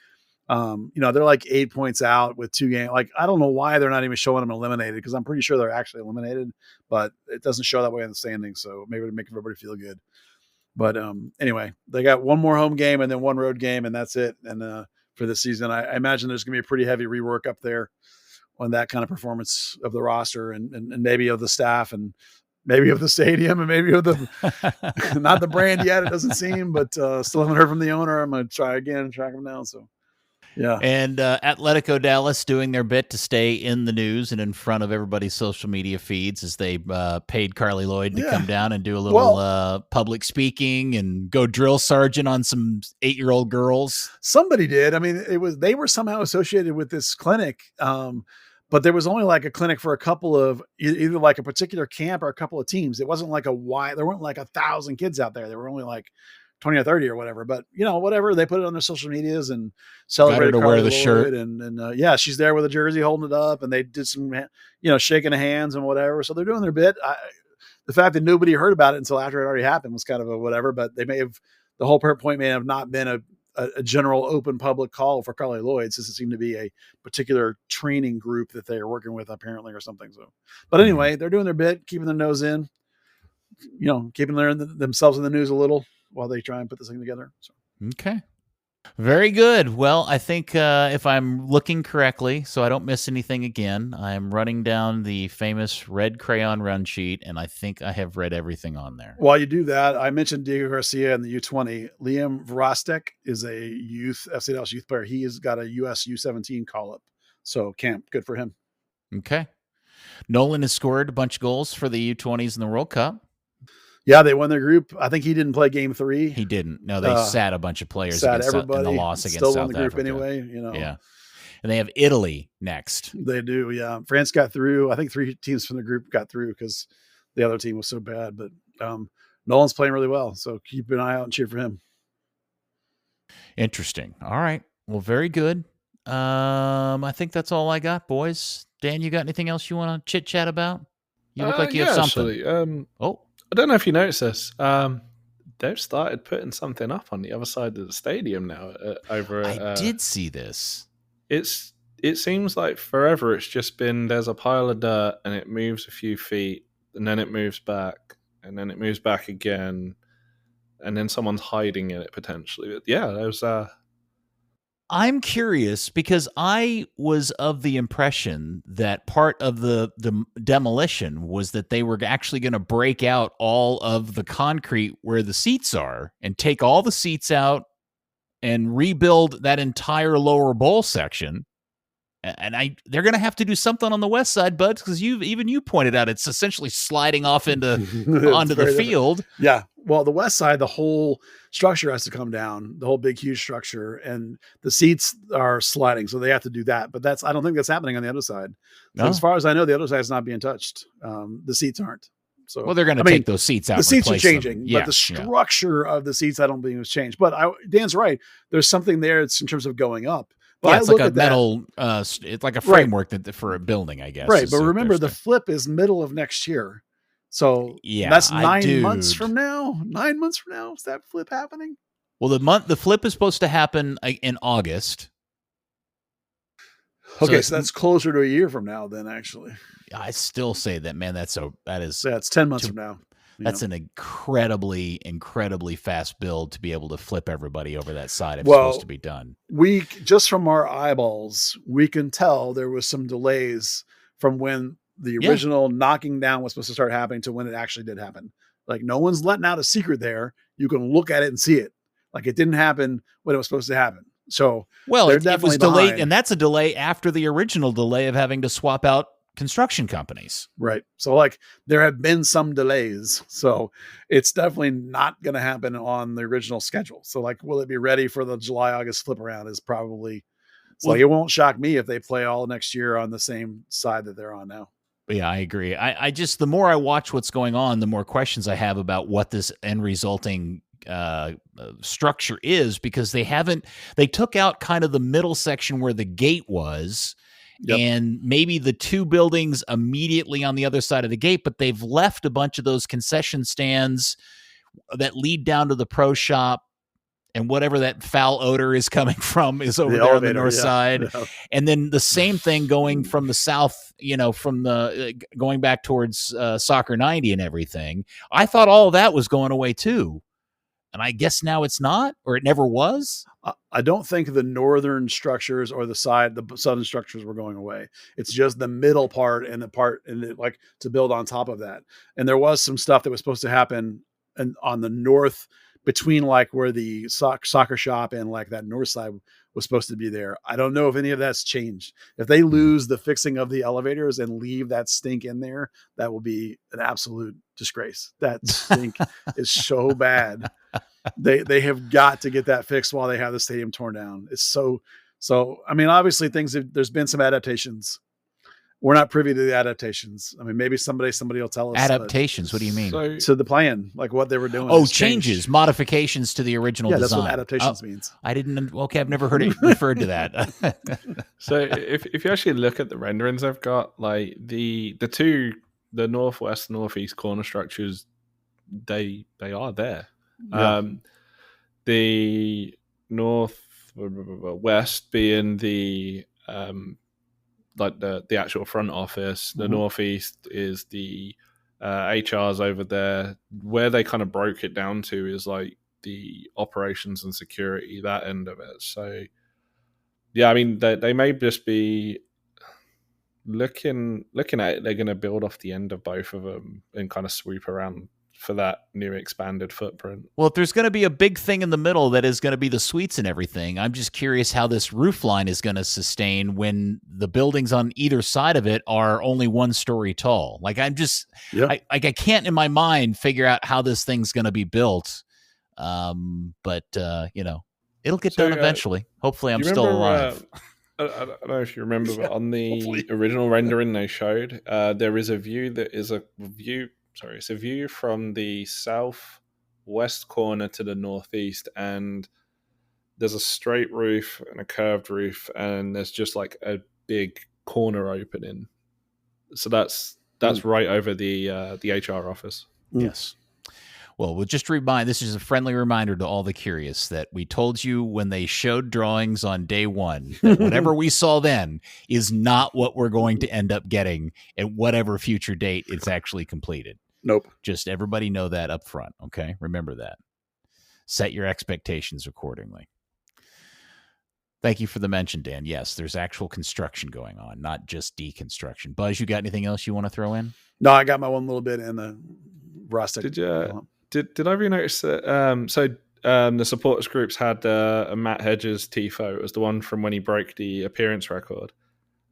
They're like 8 points out with 2 games. Like, I don't know why they're not even showing them eliminated, because I'm pretty sure they're actually eliminated, but it doesn't show that way in the standings. So maybe to make everybody feel good. But anyway, they got one more home game and then one road game, and that's it. And for this season, I imagine there's going to be a pretty heavy rework up there on that kind of performance of the roster and maybe of the staff and maybe of the stadium and maybe of the not the brand yet. It doesn't seem, but still haven't heard from the owner. I'm going to try again and track him down. So. Yeah. And Atletico Dallas doing their bit to stay in the news and in front of everybody's social media feeds as they paid Carli Lloyd to come down and do a little public speaking and go drill sergeant on some 8-year-old girls. Somebody did. I mean, they were somehow associated with this clinic, but there was only like a clinic for a couple of either like a particular camp or a couple of teams. It wasn't like there weren't like 1,000 kids out there. There were only like 20 or 30 or whatever, but whatever, they put it on their social medias and celebrated to wear the shirt. And she's there with a jersey holding it up, and they did some, shaking of hands and whatever. So they're doing their bit. The fact that nobody heard about it until after it already happened was kind of a whatever, but the whole point may have not been a general open public call for Carli Lloyd, since it seemed to be a particular training group that they are working with apparently or something. So, but anyway, they're doing their bit, keeping their nose in, keeping themselves in the news a little while they try and put this thing together. So. Okay. Very good. Well, I think if I'm looking correctly, so I don't miss anything again, I'm running down the famous red crayon run sheet, and I think I have read everything on there. While you do that, I mentioned Diego Garcia in the U20. Liam Vrostek is a FC Dallas youth player. He has got a US U17 call-up. So camp, good for him. Okay. Nolan has scored a bunch of goals for the U20s in the World Cup. Yeah, they won their group. I think he didn't play game 3. He didn't. No, they sat a bunch of players in the loss against Still South won the group Africa. Anyway, Yeah. And they have Italy next. They do, yeah. France got through. I think 3 teams from the group got through because the other team was so bad. But Nolan's playing really well, so keep an eye out and cheer for him. Interesting. All right. Well, very good. I think that's all I got, boys. Dan, you got anything else you want to chit-chat about? You look like you have something. Actually, I don't know if you noticed this. They've started putting something up on the other side of the stadium now. I did see this. It seems like forever it's just been there's a pile of dirt and it moves a few feet and then it moves back and then it moves back again and then someone's hiding in it potentially. But yeah, there's I'm curious because I was of the impression that part of the demolition was that they were actually going to break out all of the concrete where the seats are and take all the seats out and rebuild that entire lower bowl section. And they're going to have to do something on the west side, Buds, because you pointed out it's essentially sliding off onto the field. Yeah. Well, the west side, the whole structure has to come down, the whole big, huge structure, and the seats are sliding. So they have to do that. But I don't think that's happening on the other side. So as far as I know, the other side is not being touched. The seats aren't. So, well, they're going to take those seats out. The seats are changing, but the structure of the seats, I don't think was changed. But Dan's right. There's something there. It's in terms of going up. But it's like a metal, it's like a framework for a building, I guess. Right. But remember, the flip is middle of next year. So that's 9 months from now. 9 months from now, is that flip happening? Well, the flip is supposed to happen in August. Okay, so that's closer to a year from now then, actually. I still say that, man, that's 10 months from now. That's an incredibly, incredibly fast build to be able to flip everybody over that side if it's supposed to be done. We just from our eyeballs, we can tell there was some delays from when the original knocking down was supposed to start happening to when it actually did happen. Like, no one's letting out a secret there. You can look at it and see it. Like, it didn't happen when it was supposed to happen. So, it was delayed, and that's a delay after the original delay of having to swap out construction companies. Right. So like there have been some delays. So it's definitely not going to happen on the original schedule. So like, will it be ready for the July, August flip around is probably, it won't shock me if they play all next year on the same side that they're on now. Yeah, I agree. I just, the more I watch what's going on, the more questions I have about what this end resulting structure is, because they took out kind of the middle section where the gate was. Yep. And maybe the 2 buildings immediately on the other side of the gate, but they've left a bunch of those concession stands that lead down to the pro shop and whatever that foul odor is coming from is over there on the north side. No. And then the same thing going from the south, from the going back towards Soccer 90 and everything. I thought all of that was going away too. And I guess now it's not, or it never was. I don't think the northern structures or the southern structures were going away. It's just the middle part and the part like to build on top of that. And there was some stuff that was supposed to happen on the north between like where the soccer shop and like that north side was supposed to be there. I don't know if any of that's changed. If they lose the fixing of the elevators and leave that stink in there, that will be an absolute disgrace. That stink is so bad. They have got to get that fixed while they have the stadium torn down. It's so, I mean, obviously there's been some adaptations. We're not privy to the adaptations. I mean, maybe somebody will tell us. Adaptations? What do you mean? So the plan, like what they were doing. Oh, changes, modifications to the original design. That's what adaptations means. I didn't. Okay, I've never heard it referred to that. So if you actually look at the renderings I've got, like the northwest, northeast corner structures, they are there. Yeah. The northwest being the like the actual front office. The northeast is the HRs over there. Where they kind of broke it down to is like the operations and security, that end of it. So yeah, I mean they may just be looking at it. They're going to build off the end of both of them and kind of sweep around for that new expanded footprint. Well, if there's going to be a big thing in the middle that is going to be the suites and everything, I'm just curious how this roof line is going to sustain when the buildings on either side of it are only 1 story tall. Like I can't in my mind figure out how this thing's going to be built. But it'll get done eventually. Hopefully I'm still alive. I don't know if you remember, but on the original rendering they showed, there is a view that is a view. Sorry, it's a view from the southwest corner to the northeast, and there's a straight roof and a curved roof, and there's just like a big corner opening. So that's right over the HR office. Yes. Well, we'll just remind, this is a friendly reminder to all the curious that we told you when they showed drawings on day 1 that whatever we saw then is not what we're going to end up getting at whatever future date it's actually completed. Nope. Just everybody know that up front, okay? Remember that. Set your expectations accordingly. Thank you for the mention, Dan. Yes, there's actual construction going on, not just deconstruction. Buzz, you got anything else you want to throw in? No, I got my one little bit in the rustic. Did I really notice that? The supporters groups had a Matt Hedges tifo. It was the one from when he broke the appearance record.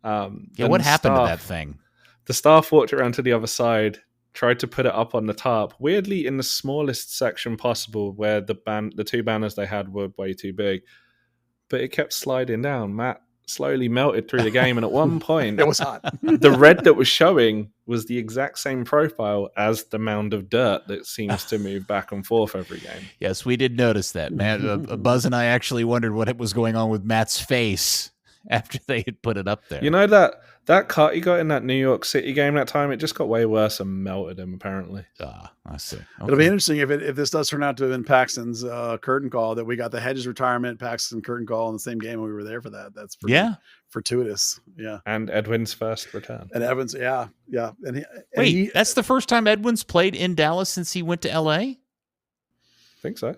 What happened to that thing? The staff walked around to the other side, tried to put it up on the top, weirdly in the smallest section possible, where the 2 banners they had were way too big. But it kept sliding down. Matt slowly melted through the game, and at one point it was hot. The red that was showing was the exact same profile as the mound of dirt that seems to move back and forth every game. Yes, we did notice that. Matt, Buzz and I actually wondered what was going on with Matt's face after they had put it up there. You know that cut he got in that New York City game that time, it just got way worse and melted him, apparently. I see. Okay. It'll be interesting if this does turn out to have been Paxton's curtain call, that we got the Hedges retirement, Paxton curtain call in the same game, and we were there for that. That's fortuitous. Yeah. And Edwin's first return. And Evans, yeah. Wait, that's the first time Edwin's played in Dallas since he went to LA? I think so.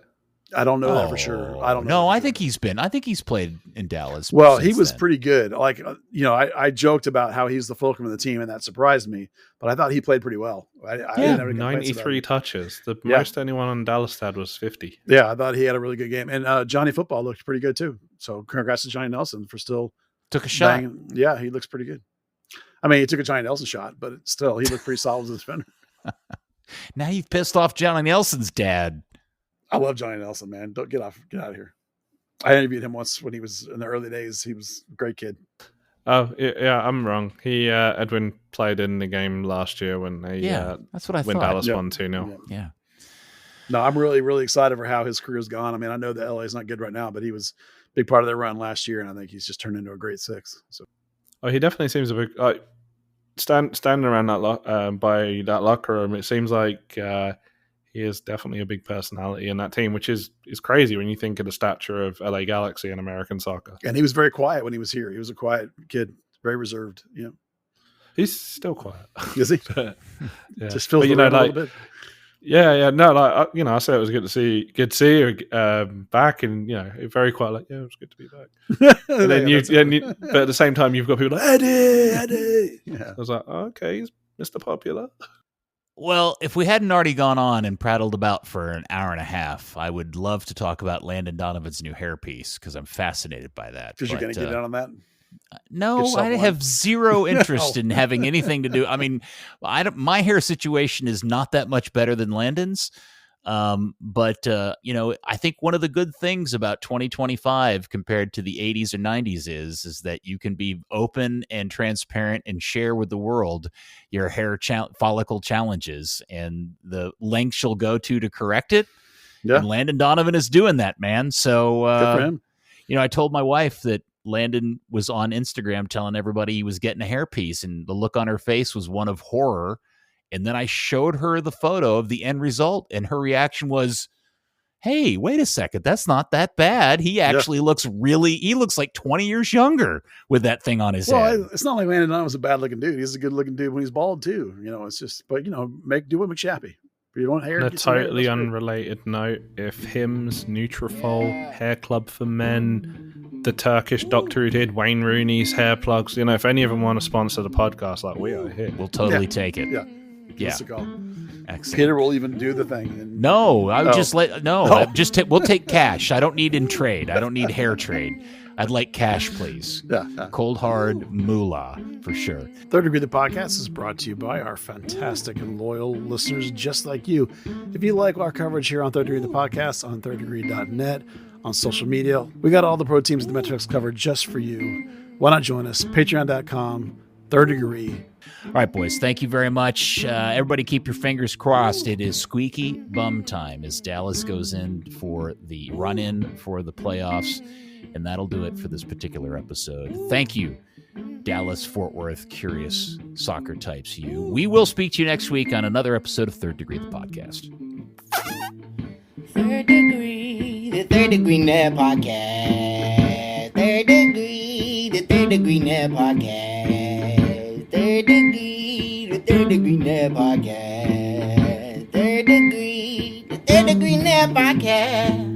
I don't know that for sure. I don't know. No, I think he's played in Dallas. Well, he was pretty good. Like, I joked about how he's the fulcrum of the team, and that surprised me, but I thought he played pretty well. I didn't have any 93 touches. The most anyone on Dallas had was 50. Yeah, I thought he had a really good game. And Johnny Football looked pretty good too. So congrats to Johnny Nelson for still took a shot. Banging. Yeah, he looks pretty good. I mean, he took a Johnny Nelson shot, but still, he looked pretty solid as a defender. Now you've pissed off Johnny Nelson's dad. I love Johnny Nelson, man. Don't get out of here. I interviewed him once when he was in the early days. He was a great kid. Oh yeah, I'm wrong. He Edwin played in the game last year when they that's what I when thought. Dallas won 2-0. Yeah. No, I'm really, really excited for how his career's gone. I mean, I know that LA is not good right now, but he was a big part of their run last year, and I think he's just turned into a great 6. So, he definitely seems a big standing around that by that locker room. It seems like he is definitely a big personality in that team, which is crazy when you think of the stature of LA Galaxy in American soccer. And he was very quiet when he was here. He was a quiet kid, very reserved. He's still quiet. Is he? Yeah. Just feels a little bit. Yeah. No, like I said, it was good to see you back, and very quiet. Like, yeah, it was good to be back. And then but at the same time, you've got people like Eddie. Yeah. I was like, oh, okay, he's Mr. Popular. Well, if we hadn't already gone on and prattled about for an hour and a half, I would love to talk about Landon Donovan's new hairpiece because I'm fascinated by that. Because you're going to get in on that. No, I have zero interest in having anything to do. I mean, my hair situation is not that much better than Landon's. But I think one of the good things about 2025 compared to the 80s or 90s is that you can be open and transparent and share with the world your hair follicle challenges and the lengths you'll go to correct it. Yeah. And Landon Donovan is doing that, man. So, good for him. I told my wife that Landon was on Instagram telling everybody he was getting a hairpiece, and the look on her face was one of horror. And then I showed her the photo of the end result, and her reaction was, hey, wait a second, that's not that bad. He actually looks like 20 years younger with that thing on his head. It's not like Landon was a bad looking dude. He's a good looking dude when he's bald too. It's just, but do what makes you happy. If you want hair. On a totally unrelated note, if Hims, Nutrafol, Hair Club for Men, the Turkish doctor who did Wayne Rooney's hair plugs, if any of them want to sponsor the podcast, like we are here, we'll totally take it. Yeah. Yeah. Excellent. Peter will even do the thing. We'll take cash. I don't need in trade. I don't need hair trade. I'd like cash, please. Yeah. Cold hard moolah for sure. Third Degree, the podcast, is brought to you by our fantastic and loyal listeners just like you. If you like our coverage here on Third Degree, the podcast, on thirddegree.net, on social media, we got all the pro teams and the metrics covered just for you. Why not join us? Patreon.com, Third Degree. All right, boys, thank you very much. Everybody keep your fingers crossed. It is squeaky bum time as Dallas goes in for the run-in for the playoffs, and that'll do it for this particular episode. Thank you, Dallas-Fort Worth curious soccer types you. We will speak to you next week on another episode of Third Degree, the podcast. Third Degree, the Third Degree Net Podcast. Third Degree, the Third Degree Net Podcast. Third Degree, the Third Degree Net Podcast. Third Degree, the Third Degree Net Podcast.